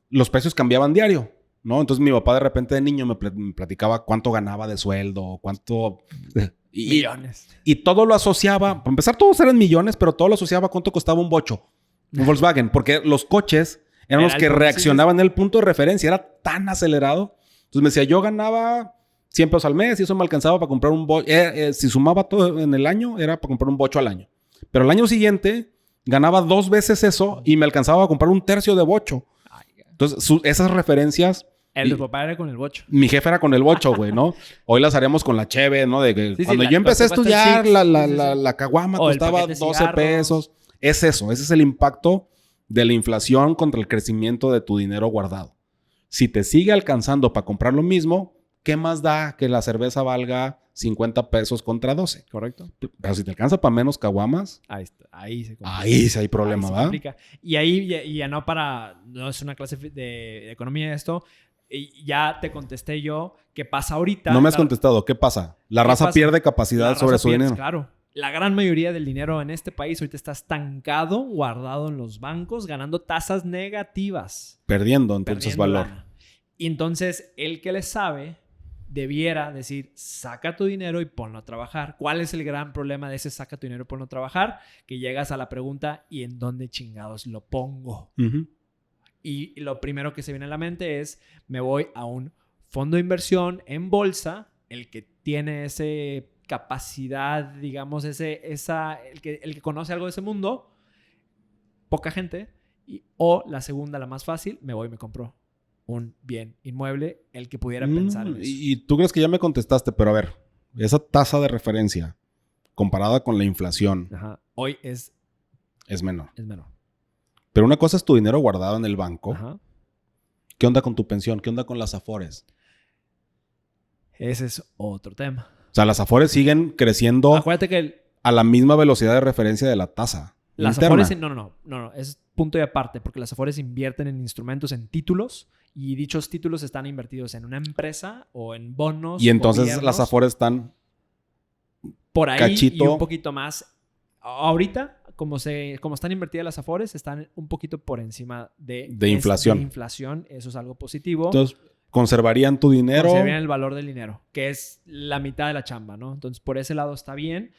Speaker 2: Los precios cambiaban diario, ¿no? Entonces mi papá de repente de niño me platicaba cuánto ganaba de sueldo, cuánto...
Speaker 1: Millones.
Speaker 2: Y todo lo asociaba, para empezar todos eran millones, pero todo lo asociaba a cuánto costaba un bocho, un Volkswagen, porque los coches eran los que reaccionaban en el punto de referencia, era tan acelerado. Entonces me decía, yo ganaba 100 pesos al mes y eso me alcanzaba para comprar un bocho. Si sumaba todo en el año, era para comprar un bocho al año. Pero el año siguiente ganaba 2 veces eso y me alcanzaba a comprar un tercio de bocho. Entonces esas referencias...
Speaker 1: El de papá era con el bocho.
Speaker 2: Mi jefe era con el bocho, güey, ¿no? Hoy las haremos con la cheve, ¿no? De que cuando yo empecé a estudiar, la caguama costaba 12 pesos. Es eso. Ese es el impacto de la inflación contra el crecimiento de tu dinero guardado. Si te sigue alcanzando para comprar lo mismo, ¿qué más da que la cerveza valga 50 pesos contra 12?
Speaker 1: Correcto.
Speaker 2: Pero si te alcanza para menos caguamas...
Speaker 1: Ahí se complica.
Speaker 2: Ahí sí hay problema, ¿verdad?
Speaker 1: Y ahí ya no es una clase de economía esto... Y ya te contesté yo qué pasa ahorita.
Speaker 2: No me has contestado. ¿Qué pasa? La raza pierde capacidad sobre su dinero.
Speaker 1: Claro. La gran mayoría del dinero en este país ahorita está estancado, guardado en los bancos, ganando tasas negativas.
Speaker 2: Perdiendo valor.
Speaker 1: Lana. Y entonces, el que le sabe debiera decir, saca tu dinero y ponlo a trabajar. ¿Cuál es el gran problema de ese saca tu dinero y ponlo a trabajar? Que llegas a la pregunta, ¿y en dónde chingados lo pongo? Y lo primero que se viene a la mente es, me voy a un fondo de inversión en bolsa, el que tiene esa capacidad, digamos, el que conoce algo de ese mundo, poca gente. O la segunda, la más fácil, me voy y me compro un bien inmueble, el que pudiera pensar en eso.
Speaker 2: Y tú crees que ya me contestaste, pero a ver, esa tasa de referencia comparada con la inflación
Speaker 1: hoy es
Speaker 2: menor.
Speaker 1: Es menor.
Speaker 2: Pero una cosa es tu dinero guardado en el banco.
Speaker 1: Ajá.
Speaker 2: ¿Qué onda con tu pensión? ¿Qué onda con las Afores?
Speaker 1: Ese es otro tema.
Speaker 2: O sea, las Afores siguen creciendo
Speaker 1: Acuérdate que
Speaker 2: a la misma velocidad de referencia de la tasa
Speaker 1: las
Speaker 2: interna.
Speaker 1: Afores... No. Es punto y aparte. Porque las Afores invierten en instrumentos, en títulos. Y dichos títulos están invertidos en una empresa o en bonos.
Speaker 2: Y entonces
Speaker 1: gobiernos,
Speaker 2: las Afores están
Speaker 1: por ahí
Speaker 2: cachito.
Speaker 1: Y un poquito más. Ahorita, como están invertidas las Afores, están un poquito por encima de
Speaker 2: inflación.
Speaker 1: De inflación. Eso es algo positivo.
Speaker 2: Entonces, conservarían tu dinero.
Speaker 1: Conservarían el valor del dinero, que es la mitad de la chamba, ¿no? Entonces, por ese lado está bien.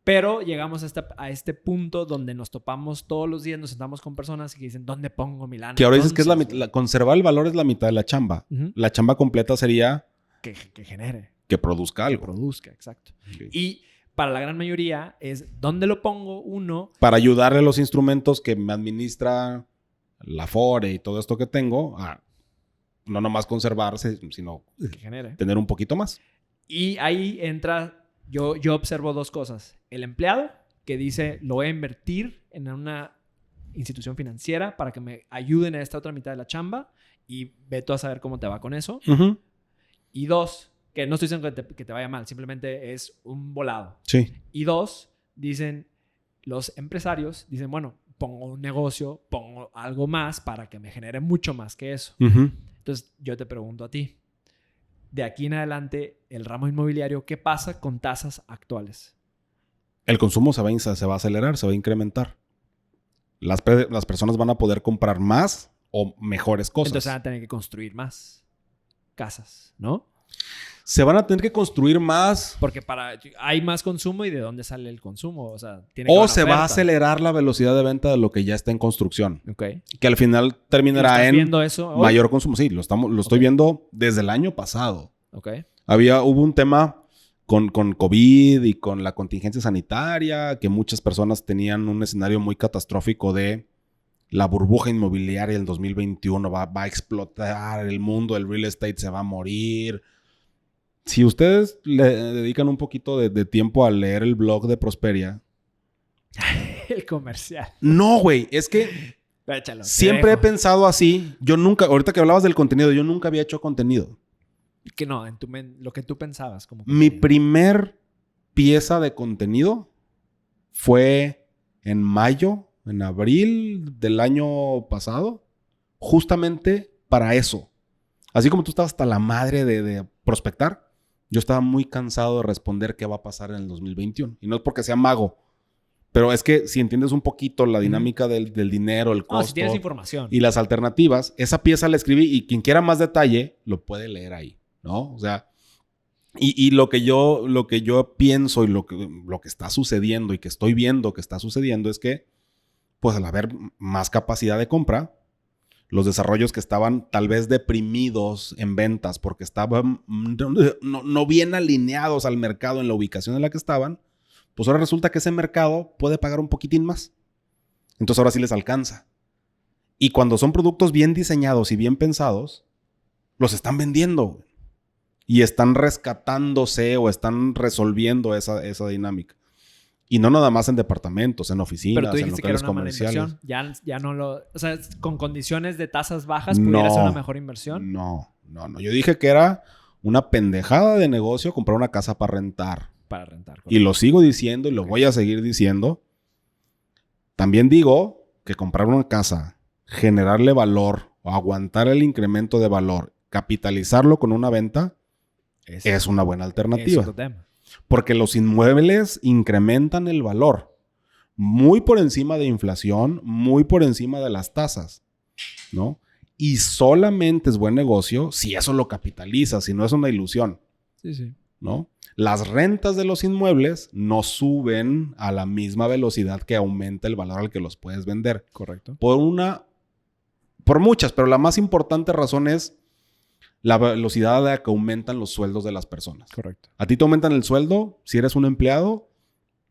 Speaker 1: Pero llegamos a este punto donde nos topamos todos los días, nos sentamos con personas que dicen, ¿dónde pongo mi lana?
Speaker 2: Que ahora dices que es conservar el valor es la mitad de la chamba. La chamba completa sería...
Speaker 1: Que genere.
Speaker 2: Que produzca algo.
Speaker 1: Que produzca, exacto. Okay. Y para la gran mayoría es, ¿dónde lo pongo? Uno...
Speaker 2: Para ayudarle a los instrumentos que me administra la Afore y todo esto que tengo a no nomás conservarse, sino
Speaker 1: que genere.
Speaker 2: Tener un poquito más.
Speaker 1: Y ahí entra... Yo observo dos cosas. El empleado que dice, lo voy a invertir en una institución financiera para que me ayuden a esta otra mitad de la chamba y ve tú a saber cómo te va con eso. Y dos, que no estoy diciendo que te vaya mal, simplemente es un volado.
Speaker 2: Sí.
Speaker 1: Y dos, dicen los empresarios, dicen, bueno, pongo un negocio, pongo algo más para que me genere mucho más que eso. Entonces, yo te pregunto a ti, de aquí en adelante, el ramo inmobiliario, ¿qué pasa con tasas actuales?
Speaker 2: El consumo se va a acelerar, se va a incrementar. Las personas van a poder comprar más o mejores cosas.
Speaker 1: Entonces van a tener que construir más casas, ¿no?
Speaker 2: Se van a tener que construir más.
Speaker 1: Porque hay más consumo y ¿de dónde sale el consumo? O sea,
Speaker 2: se va a acelerar la velocidad de venta de lo que ya está en construcción.
Speaker 1: Okay.
Speaker 2: Que al final terminará en
Speaker 1: viendo eso
Speaker 2: mayor consumo. Sí, lo estoy viendo desde el año pasado.
Speaker 1: Okay.
Speaker 2: Hubo un tema con COVID y con la contingencia sanitaria, que muchas personas tenían un escenario muy catastrófico de la burbuja inmobiliaria del 2021 va a explotar el mundo, el real estate se va a morir. Si ustedes le dedican un poquito de tiempo a leer el blog de Prosperia...
Speaker 1: El comercial.
Speaker 2: No, güey. Es que
Speaker 1: échalo,
Speaker 2: siempre he pensado así. Yo nunca... Ahorita que hablabas del contenido, yo nunca había hecho contenido.
Speaker 1: Que no, lo que tú pensabas.
Speaker 2: Mi primer pieza de contenido fue en mayo, en abril del año pasado. Justamente para eso. Así como tú estabas hasta la madre de prospectar, yo estaba muy cansado de responder qué va a pasar en el 2021. Y no es porque sea mago, pero es que si entiendes un poquito la dinámica del dinero, el costo
Speaker 1: si tienes información
Speaker 2: y las alternativas, esa pieza la escribí y quien quiera más detalle lo puede leer ahí, ¿no? O sea, y lo que yo pienso y lo que está sucediendo y que estoy viendo que está sucediendo es que, pues al haber más capacidad de compra, los desarrollos que estaban tal vez deprimidos en ventas porque estaban no bien alineados al mercado en la ubicación en la que estaban, pues ahora resulta que ese mercado puede pagar un poquitín más. Entonces ahora sí les alcanza. Y cuando son productos bien diseñados y bien pensados, los están vendiendo. Y están rescatándose o están resolviendo esa dinámica. Y no nada más en departamentos, en oficinas, en locales comerciales.
Speaker 1: Ya no lo... O sea, con condiciones de tasas bajas pudiera ser una mejor inversión.
Speaker 2: No. Yo dije que era una pendejada de negocio comprar una casa para rentar.
Speaker 1: Correcto.
Speaker 2: Y lo sigo diciendo y lo voy a seguir diciendo. También digo que comprar una casa, generarle valor o aguantar el incremento de valor, capitalizarlo con una venta, es una buena alternativa.
Speaker 1: Es otro tema.
Speaker 2: Porque los inmuebles incrementan el valor muy por encima de inflación, muy por encima de las tasas, ¿no? Y solamente es buen negocio si eso lo capitaliza, si no es una ilusión.
Speaker 1: Sí.
Speaker 2: ¿No? Las rentas de los inmuebles no suben a la misma velocidad que aumenta el valor al que los puedes vender.
Speaker 1: Correcto.
Speaker 2: Por muchas, pero la más importante razón es la velocidad a la que aumentan los sueldos de las personas.
Speaker 1: Correcto.
Speaker 2: A ti te aumentan el sueldo si eres un empleado.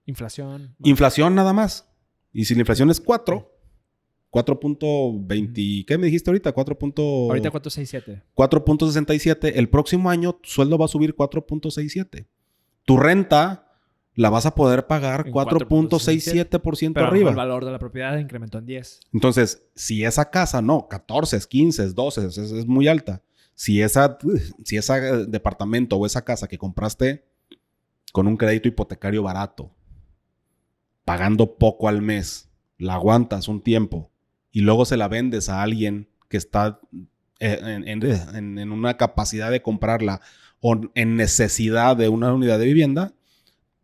Speaker 1: Inflación.
Speaker 2: Inflación nada más. Y si la inflación es 4.20... ¿Qué me dijiste ahorita?
Speaker 1: Ahorita 4.67.
Speaker 2: 4.67. El próximo año tu sueldo va a subir 4.67. tu renta la vas a poder pagar 4.67%
Speaker 1: pero
Speaker 2: arriba.
Speaker 1: El valor de la propiedad incrementó en 10.
Speaker 2: Entonces, si esa casa, no, 14, 15, 12, es muy alta. Si ese departamento o esa casa que compraste con un crédito hipotecario barato, pagando poco al mes, la aguantas un tiempo y luego se la vendes a alguien que está en una capacidad de comprarla o en necesidad de una unidad de vivienda,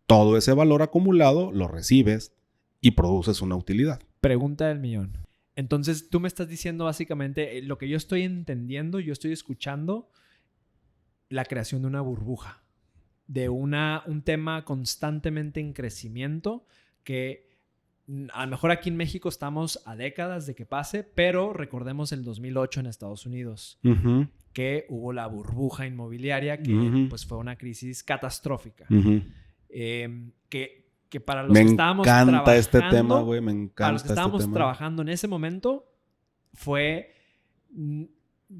Speaker 2: todo ese valor acumulado lo recibes y produces una utilidad.
Speaker 1: Pregunta del millón. Entonces, tú me estás diciendo básicamente lo que yo estoy entendiendo, yo estoy escuchando la creación de una burbuja, de un tema constantemente en crecimiento que a lo mejor aquí en México estamos a décadas de que pase, pero recordemos el 2008 en Estados Unidos, que hubo la burbuja inmobiliaria que pues fue una crisis catastrófica. Que para los que estábamos trabajando...
Speaker 2: Me encanta este tema, güey. Me encanta.
Speaker 1: Para los que estábamos trabajando en ese momento, fue...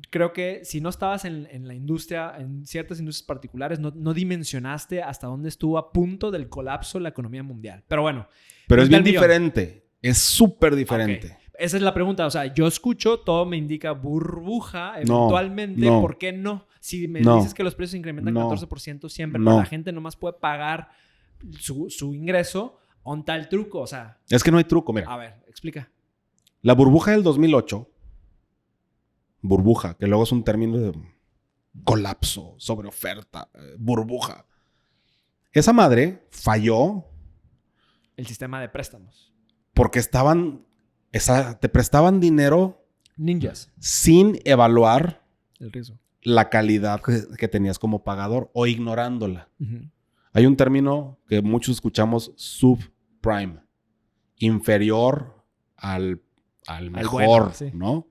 Speaker 1: Creo que si no estabas en la industria, en ciertas industrias particulares, no dimensionaste hasta dónde estuvo a punto del colapso la economía mundial. Pero bueno.
Speaker 2: Pero es bien diferente. Es súper diferente.
Speaker 1: Okay. Esa es la pregunta. O sea, yo escucho, todo me indica burbuja, eventualmente. No. ¿Por qué no? Si me dices que los precios incrementan 14% siempre, pero la gente nomás puede pagar su ingreso, ¿on tal truco? O sea...
Speaker 2: Es que no hay truco, mira.
Speaker 1: A ver, explica.
Speaker 2: La burbuja del 2008, burbuja, que luego es un término de colapso, sobre oferta, burbuja. Esa madre falló.
Speaker 1: El sistema de préstamos.
Speaker 2: Porque te prestaban dinero.
Speaker 1: Ninjas.
Speaker 2: Sin evaluar
Speaker 1: el riesgo,
Speaker 2: la calidad que tenías como pagador o ignorándola. Hay un término que muchos escuchamos, subprime, inferior al mejor, bueno, sí. ¿no? O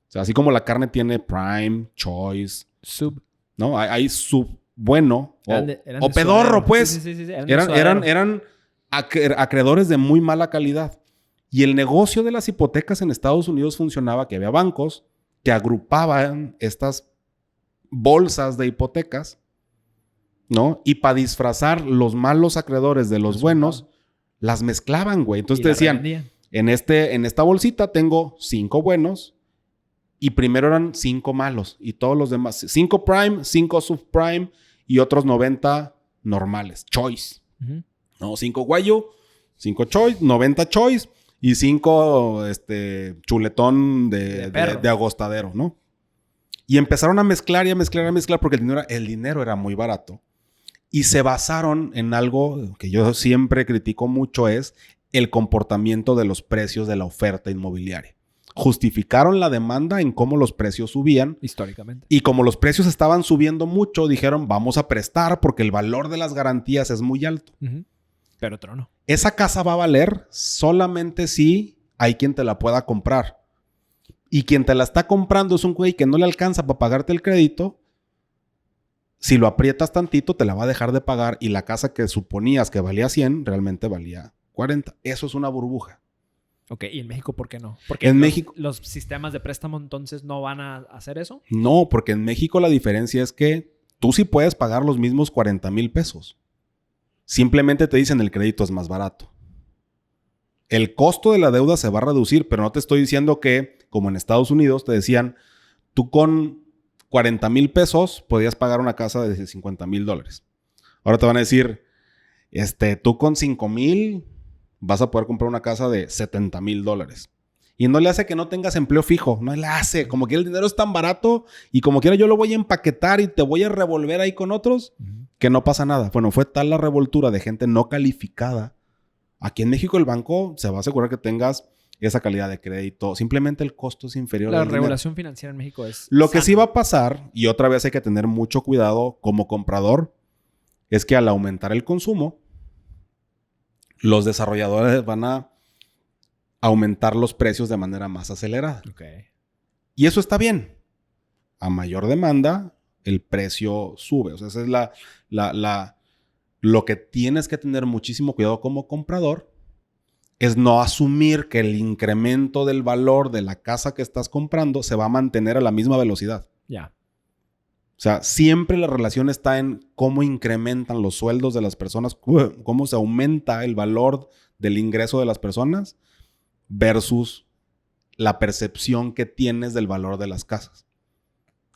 Speaker 2: sea, así como la carne tiene prime, choice,
Speaker 1: sub,
Speaker 2: ¿no? Hay sub bueno
Speaker 1: eran
Speaker 2: o pedorro,
Speaker 1: suadero.
Speaker 2: pues.
Speaker 1: Sí.
Speaker 2: Eran acreedores de muy mala calidad. Y el negocio de las hipotecas en Estados Unidos funcionaba que había bancos que agrupaban estas bolsas de hipotecas, ¿no? Y para disfrazar los malos acreedores de los buenos, las mezclaban, güey. Entonces te decían, en esta bolsita tengo 5 buenos y primero eran 5 malos y todos los demás, 5 prime, 5 subprime y otros 90 normales, choice. No, 5 guayo, 5 choice, 90 choice y 5 chuletón de agostadero, ¿no? Y empezaron a mezclar porque el dinero era muy barato. Y se basaron en algo que yo siempre critico mucho, es el comportamiento de los precios de la oferta inmobiliaria. Justificaron la demanda en cómo los precios subían.
Speaker 1: Históricamente.
Speaker 2: Y como los precios estaban subiendo mucho, dijeron, vamos a prestar porque el valor de las garantías es muy alto.
Speaker 1: Pero otro no.
Speaker 2: Esa casa va a valer solamente si hay quien te la pueda comprar. Y quien te la está comprando es un güey que no le alcanza para pagarte el crédito. Si lo aprietas tantito, te la va a dejar de pagar y la casa que suponías que valía 100, realmente valía 40. Eso es una burbuja.
Speaker 1: Ok, ¿y en México por qué no? ¿Porque en México los sistemas de préstamo entonces no van a hacer eso?
Speaker 2: No, porque en México la diferencia es que tú sí puedes pagar los mismos 40,000 pesos. Simplemente te dicen el crédito es más barato. El costo de la deuda se va a reducir, pero no te estoy diciendo que, como en Estados Unidos, te decían, tú con 40,000 pesos podías pagar una casa de $50,000. Ahora te van a decir, tú con 5,000 vas a poder comprar una casa de $70,000. Y no le hace que no tengas empleo fijo, no le hace. Como que el dinero es tan barato y como quiera yo lo voy a empaquetar y te voy a revolver ahí con otros, que no pasa nada. Bueno, fue tal la revoltura de gente no calificada. Aquí en México el banco se va a asegurar que tengas esa calidad de crédito. Simplemente el costo es inferior.
Speaker 1: La regulación financiera en México es
Speaker 2: lo que sí va a pasar, y otra vez hay que tener mucho cuidado como comprador, es que al aumentar el consumo, los desarrolladores van a aumentar los precios de manera más acelerada.
Speaker 1: Okay.
Speaker 2: Y eso está bien. A mayor demanda, el precio sube. O sea, esa es lo que tienes que tener muchísimo cuidado como comprador, es no asumir que el incremento del valor de la casa que estás comprando se va a mantener a la misma velocidad.
Speaker 1: Ya.
Speaker 2: O sea, siempre la relación está en cómo incrementan los sueldos de las personas, cómo se aumenta el valor del ingreso de las personas versus la percepción que tienes del valor de las casas.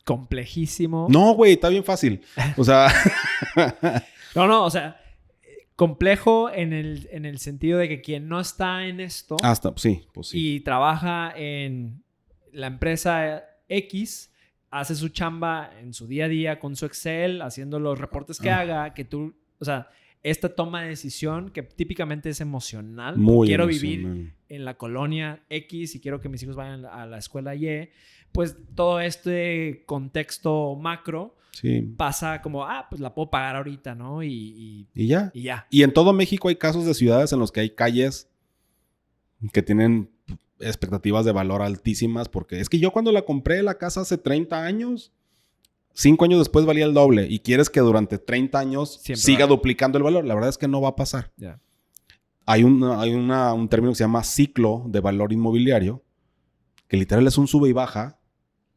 Speaker 1: Complejísimo.
Speaker 2: No, güey, está bien fácil. O sea...
Speaker 1: No, o sea, complejo en el sentido de que quien no está en esto
Speaker 2: sí.
Speaker 1: Y trabaja en la empresa X, hace su chamba en su día a día con su Excel, haciendo los reportes que haga, que tú, o sea, esta toma de decisión que típicamente es emocional.
Speaker 2: Muy
Speaker 1: quiero
Speaker 2: emocional.
Speaker 1: vivir en la colonia X y quiero que mis hijos vayan a la escuela Y. Pues todo este contexto macro pasa como, pues la puedo pagar ahorita, ¿no? Y
Speaker 2: ya.
Speaker 1: Y ya.
Speaker 2: Y en todo México hay casos de ciudades en los que hay calles que tienen expectativas de valor altísimas, porque es que yo cuando la compré la casa hace 30 años, 5 años después valía el doble y quieres que durante 30 años siga duplicando el valor. La verdad es que no va a pasar.
Speaker 1: Yeah.
Speaker 2: Hay un término que se llama ciclo de valor inmobiliario, que literal es un sube y baja.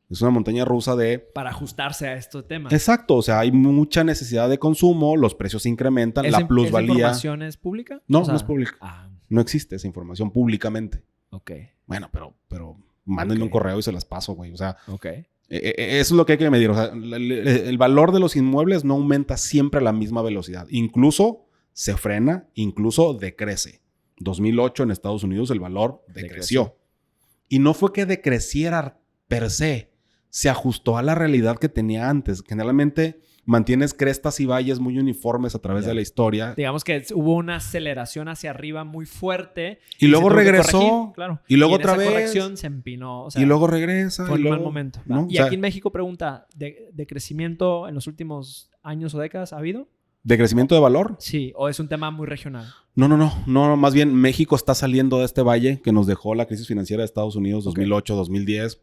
Speaker 2: Es una montaña rusa
Speaker 1: para ajustarse a estos temas.
Speaker 2: Exacto. O sea, hay mucha necesidad de consumo, los precios se incrementan, la plusvalía...
Speaker 1: ¿Esa información es pública?
Speaker 2: No, no es pública. No existe esa información públicamente.
Speaker 1: Ok.
Speaker 2: Bueno, pero mándenme un correo y se las paso, güey. O sea...
Speaker 1: Ok.
Speaker 2: Eso es lo que hay que medir. O sea, el valor de los inmuebles no aumenta siempre a la misma velocidad. Incluso se frena, incluso decrece. 2008 en Estados Unidos el valor decreció. Y no fue que decreciera per se. Se ajustó a la realidad que tenía antes. Generalmente mantienes crestas y valles muy uniformes a través de la historia.
Speaker 1: Digamos que hubo una aceleración hacia arriba muy fuerte.
Speaker 2: Y luego regresó.
Speaker 1: Claro.
Speaker 2: Y luego
Speaker 1: otra vez. Corrección se empinó. O sea,
Speaker 2: y luego regresa.
Speaker 1: Fue
Speaker 2: un
Speaker 1: mal momento.
Speaker 2: ¿no?
Speaker 1: Y aquí en México pregunta, ¿de crecimiento en los últimos años o décadas ha habido?
Speaker 2: ¿De crecimiento de valor?
Speaker 1: Sí, o es un tema muy regional.
Speaker 2: No, más bien México está saliendo de este valle que nos dejó la crisis financiera de Estados Unidos 2008, 2010.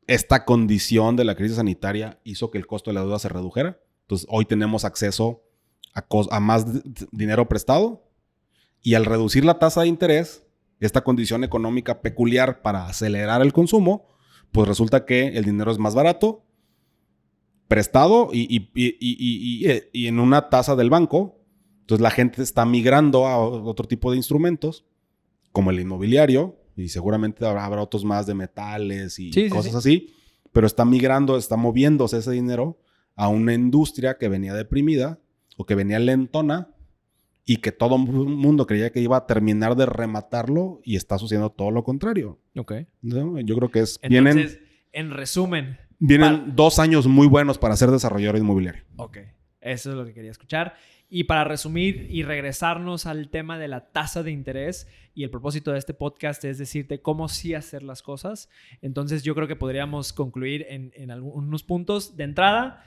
Speaker 2: Esta condición de la crisis sanitaria hizo que el costo de la deuda se redujera. Entonces, hoy tenemos acceso a más dinero prestado y al reducir la tasa de interés, esta condición económica peculiar para acelerar el consumo, pues resulta que el dinero es más barato, prestado y en una tasa del banco. Entonces, la gente está migrando a otro tipo de instrumentos, como el inmobiliario, y seguramente habrá otros más de metales y cosas así, pero está migrando, está moviéndose ese dinero a una industria que venía deprimida o que venía lentona y que todo el mundo creía que iba a terminar de rematarlo y está sucediendo todo lo contrario.
Speaker 1: Ok.
Speaker 2: ¿No? Yo creo que
Speaker 1: Entonces, en resumen...
Speaker 2: Vienen 2 años muy buenos para ser desarrollador inmobiliario.
Speaker 1: Ok. Eso es lo que quería escuchar. Y para resumir y regresarnos al tema de la tasa de interés, y el propósito de este podcast es decirte cómo sí hacer las cosas. Entonces yo creo que podríamos concluir en algunos puntos. De entrada,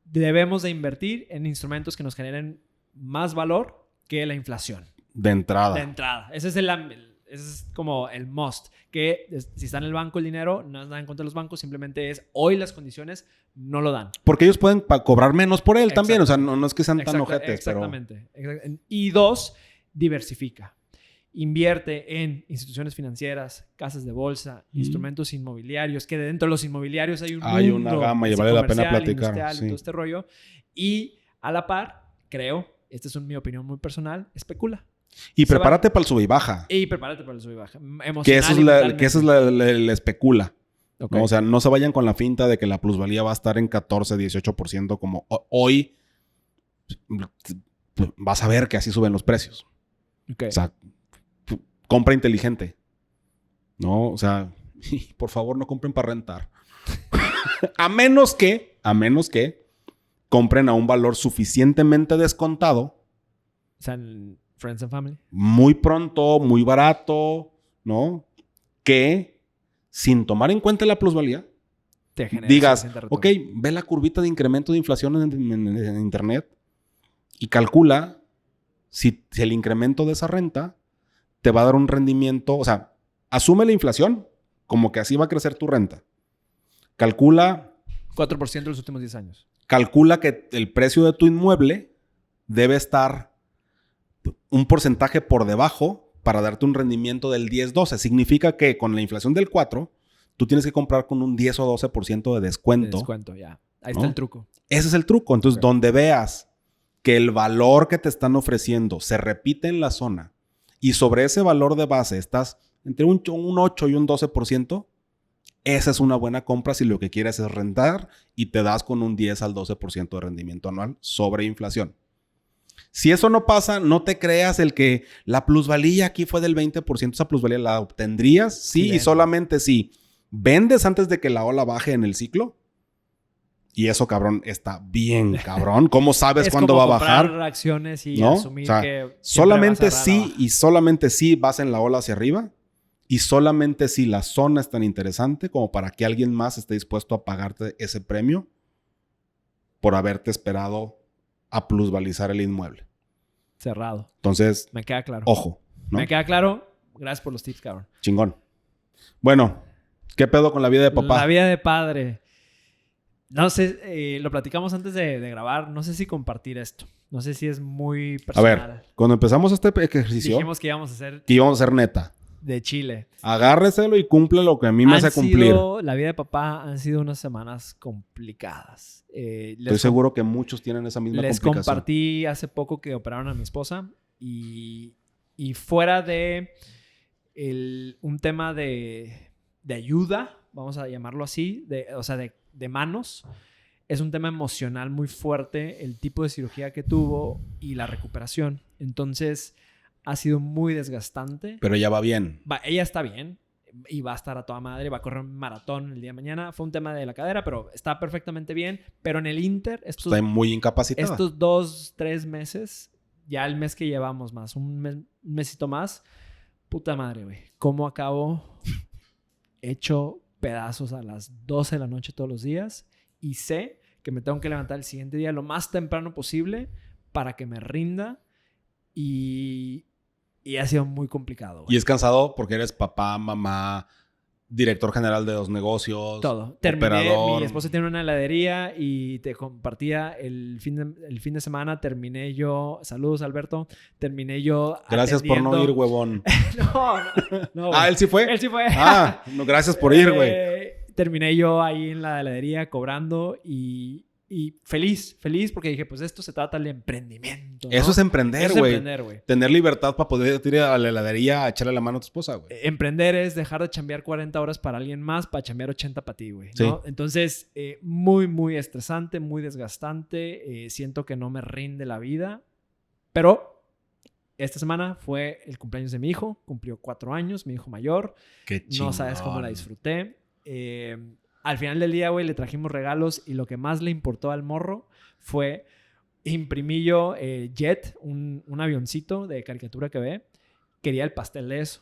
Speaker 1: debemos de invertir en instrumentos que nos generen más valor que la inflación.
Speaker 2: De entrada.
Speaker 1: Ese es como el must. Que si está en el banco el dinero, no es nada en contra de los bancos, simplemente es hoy las condiciones no lo dan.
Speaker 2: Porque ellos pueden cobrar menos por él también. O sea, no es que sean tan ojetes.
Speaker 1: Exactamente. Y 2, diversifica. Invierte en instituciones financieras, casas de bolsa, instrumentos inmobiliarios, que dentro de los inmobiliarios hay
Speaker 2: una gama y vale la pena platicar.
Speaker 1: Sí. Y todo este rollo. Y a la par, creo, esta es mi opinión muy personal, especula.
Speaker 2: Y prepárate para el sube y baja.
Speaker 1: Y prepárate para el sube y baja.
Speaker 2: Que eso es la especula.
Speaker 1: Okay.
Speaker 2: ¿No? O sea, no se vayan con la finta de que la plusvalía va a estar en 14, 18% como hoy. Vas a ver que así suben los precios.
Speaker 1: Okay.
Speaker 2: O sea, compra inteligente. ¿No? O sea, por favor no compren para rentar. a menos que compren a un valor suficientemente descontado.
Speaker 1: O sea, Friends and Family.
Speaker 2: Muy pronto, muy barato, ¿no? Que sin tomar en cuenta la plusvalía, digas, ok, ve la curvita de incremento de inflación en internet y calcula si el incremento de esa renta te va a dar un rendimiento, o sea, asume la inflación como que así va a crecer tu renta. Calcula
Speaker 1: 4% en los últimos 10 años.
Speaker 2: Calcula que el precio de tu inmueble debe estar un porcentaje por debajo para darte un rendimiento del 10-12. Significa que con la inflación del 4, tú tienes que comprar con un 10 o 12% de descuento.
Speaker 1: De descuento, ya. Ahí está el truco.
Speaker 2: Ese es el truco. Entonces, donde veas que el valor que te están ofreciendo se repite en la zona y sobre ese valor de base estás entre un 8 y un 12%, esa es una buena compra si lo que quieres es rentar y te das con un 10 al 12% de rendimiento anual sobre inflación. Si eso no pasa, no te creas el que la plusvalía aquí fue del 20%. Esa plusvalía la obtendrías, sí, y solamente si vendes antes de que la ola baje en el ciclo. Y eso, cabrón, está bien, cabrón. ¿Cómo sabes cuándo va a bajar?
Speaker 1: Comprar acciones y asumir que
Speaker 2: solamente sí y solamente sí vas en la ola hacia arriba. Y solamente si la zona es tan interesante como para que alguien más esté dispuesto a pagarte ese premio por haberte esperado a plusvalizar el inmueble.
Speaker 1: Cerrado.
Speaker 2: Entonces,
Speaker 1: me queda claro.
Speaker 2: Ojo, ¿no?
Speaker 1: Me queda claro. Gracias por los tips, cabrón.
Speaker 2: Chingón. Bueno, ¿qué pedo con la vida de papá?
Speaker 1: La vida de padre. No sé, lo platicamos antes de grabar. No sé si compartir esto. No sé si es muy personal.
Speaker 2: A ver, cuando empezamos este ejercicio...
Speaker 1: Dijimos que íbamos a hacer...
Speaker 2: Que íbamos a hacer neta.
Speaker 1: De Chile.
Speaker 2: Agárreselo y cumple lo que a mí me hace cumplir.
Speaker 1: La vida de papá han sido unas semanas complicadas.
Speaker 2: Estoy seguro que muchos tienen esa misma complicación.
Speaker 1: Les compartí hace poco que operaron a mi esposa y fuera de un tema de ayuda, vamos a llamarlo así, de manos, es un tema emocional muy fuerte, el tipo de cirugía que tuvo y la recuperación. Entonces... ha sido muy desgastante.
Speaker 2: Pero ella va bien.
Speaker 1: Ella está bien y va a estar a toda madre. Va a correr un maratón el día de mañana. Fue un tema de la cadera, pero está perfectamente bien. Pero en el Inter...
Speaker 2: está muy incapacitada.
Speaker 1: Estos 2-3 meses, ya el mes que llevamos más, un mesito más, puta madre, güey. ¿Cómo acabo hecho pedazos a las 12 de la noche todos los días? Y sé que me tengo que levantar el siguiente día lo más temprano posible para que me rinda. Y ha sido muy complicado.
Speaker 2: Güey. Y es cansado porque eres papá, mamá, director general de 2 negocios.
Speaker 1: Todo. Mi esposa tiene una heladería y te compartía el fin de semana. Terminé yo... Saludos, Alberto. Terminé yo
Speaker 2: gracias por no ir, huevón.
Speaker 1: no.
Speaker 2: ¿Él sí fue?
Speaker 1: Él sí fue.
Speaker 2: No, gracias por ir, güey.
Speaker 1: Terminé yo ahí en la heladería cobrando y feliz porque dije, pues esto se trata del emprendimiento, ¿no?
Speaker 2: Eso es emprender, güey. Tener libertad para poder ir a la heladería a echarle la mano a tu esposa, güey.
Speaker 1: Emprender es dejar de chambear 40 horas para alguien más, para chambear 80 para ti, güey, ¿no?
Speaker 2: Sí.
Speaker 1: Entonces, muy, muy estresante, muy desgastante. Siento que no me rinde la vida. Pero esta semana fue el cumpleaños de mi hijo. Cumplió 4 años, mi hijo mayor.
Speaker 2: Qué chingón.
Speaker 1: No sabes cómo la disfruté. Al final del día, güey, le trajimos regalos y lo que más le importó al morro fue imprimí yo Jet, un avioncito de caricatura que ve. Quería el pastel de eso.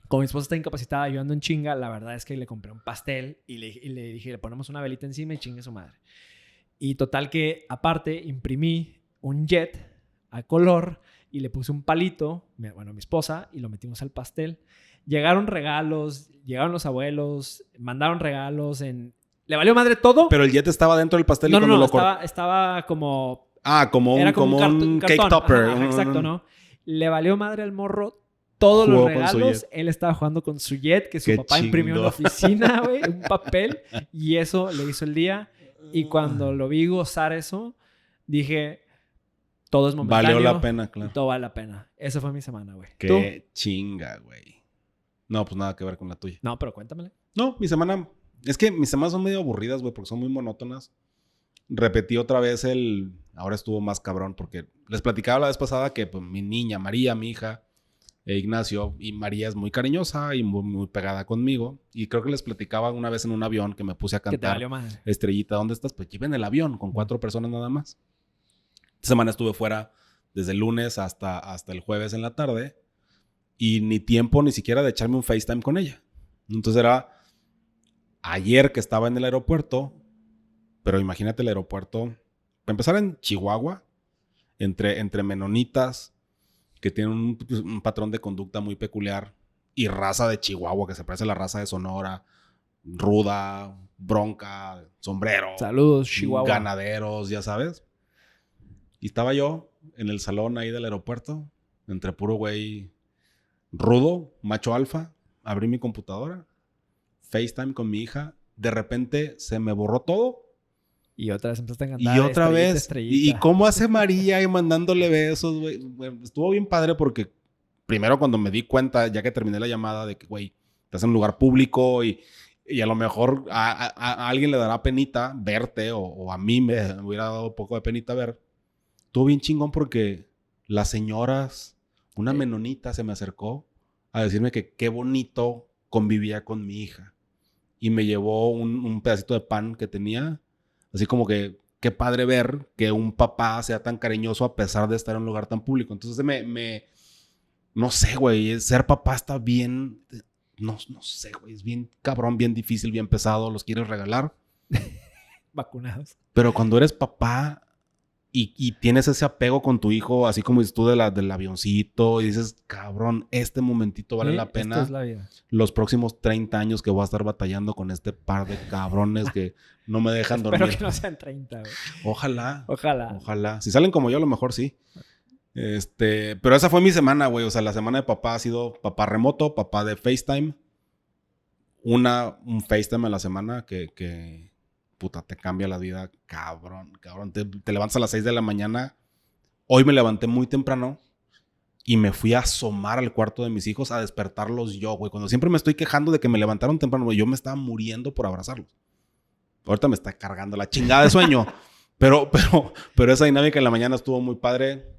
Speaker 1: Como mi esposa está incapacitada, yo ando en chinga, la verdad es que le compré un pastel y le dije, le ponemos una velita encima y chingue su madre. Y total que, aparte, imprimí un Jet a color y le puse un palito, mi esposa, y lo metimos al pastel. Llegaron regalos, llegaron los abuelos, mandaron regalos ¿Le valió madre todo?
Speaker 2: Pero el Jet estaba dentro del pastel
Speaker 1: estaba como...
Speaker 2: como un cake topper.
Speaker 1: Ajá, exacto, ¿no? Le valió madre al morro todos los regalos. Él estaba jugando con su Jet que su papá imprimió en la oficina, güey, un papel. Y eso le hizo el día. Y cuando lo vi gozar eso, dije... Todo es momentáneo.
Speaker 2: Valió la pena, claro.
Speaker 1: Todo vale la pena. Esa fue mi semana, güey.
Speaker 2: Qué chinga, güey. No, pues nada que ver con la tuya.
Speaker 1: No, pero cuéntamele.
Speaker 2: No, mi semana... Es que mis semanas son medio aburridas, güey, porque son muy monótonas. Repetí otra vez ahora estuvo más cabrón, porque les platicaba la vez pasada que pues, mi niña, María, mi hija, Ignacio, y María es muy cariñosa y muy, muy pegada conmigo. Y creo que les platicaba una vez en un avión que me puse a cantar.
Speaker 1: Que te valió madre.
Speaker 2: Estrellita, ¿dónde estás? Pues llevé en el avión con 4 personas nada más. Esta semana estuve fuera desde el lunes hasta el jueves en la tarde. Y ni tiempo ni siquiera de echarme un FaceTime con ella. Entonces era ayer que estaba en el aeropuerto, pero imagínate el aeropuerto, para empezar en Chihuahua, entre menonitas, que tienen un patrón de conducta muy peculiar, y raza de Chihuahua, que se parece a la raza de Sonora, ruda, bronca, sombrero.
Speaker 1: Saludos, Chihuahua.
Speaker 2: Ganaderos, ya sabes. Y estaba yo en el salón ahí del aeropuerto, entre puro güey... rudo, macho alfa, abrí mi computadora, FaceTime con mi hija. De repente se me borró todo.
Speaker 1: Y otra vez empezaste a cantar.
Speaker 2: Y otra vez.
Speaker 1: Estrellita.
Speaker 2: ¿Y cómo hace María y mandándole besos, güey? Estuvo bien padre porque primero cuando me di cuenta, ya que terminé la llamada, de que, güey, estás en un lugar público y a lo mejor a alguien le dará penita verte o a mí me hubiera dado un poco de penita ver. Estuvo bien chingón porque las señoras, una menonita se me acercó a decirme que qué bonito convivía con mi hija. Y me llevó un pedacito de pan que tenía. Así como que qué padre ver que un papá sea tan cariñoso a pesar de estar en un lugar tan público. Entonces no sé, güey. Ser papá está bien... No sé, güey. Es bien cabrón, bien difícil, bien pesado. Los quieres regalar.
Speaker 1: Vacunados.
Speaker 2: Pero cuando eres papá y tienes ese apego con tu hijo, así como dices tú del avioncito, y dices, cabrón, este momentito vale la pena.
Speaker 1: Esto es la vida.
Speaker 2: Los próximos 30 años que voy a estar batallando con este par de cabrones que no me dejan dormir.
Speaker 1: Espero que no sean 30, güey.
Speaker 2: Ojalá. Si salen como yo, a lo mejor sí. Pero esa fue mi semana, güey. O sea, la semana de papá ha sido papá remoto, papá de FaceTime. Un FaceTime a la semana que puta, te cambia la vida, cabrón. Te levantas a las 6 de la mañana. Hoy me levanté muy temprano y me fui a asomar al cuarto de mis hijos a despertarlos yo, güey. Cuando siempre me estoy quejando de que me levantaron temprano, güey, yo me estaba muriendo por abrazarlos. Ahorita me está cargando la chingada de sueño. pero esa dinámica en la mañana estuvo muy padre.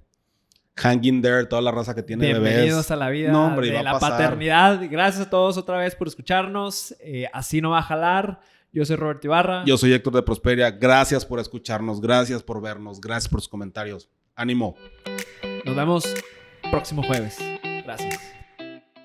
Speaker 2: Hanging there, toda la raza que tiene bebés.
Speaker 1: Bienvenidos a la vida de la paternidad. Gracias a todos otra vez por escucharnos. Así no va a jalar. Yo soy Roberto Ibarra.
Speaker 2: Yo soy Héctor de Prosperia. Gracias por escucharnos. Gracias por vernos. Gracias por sus comentarios. ¡Ánimo!
Speaker 1: Nos vemos próximo jueves. Gracias.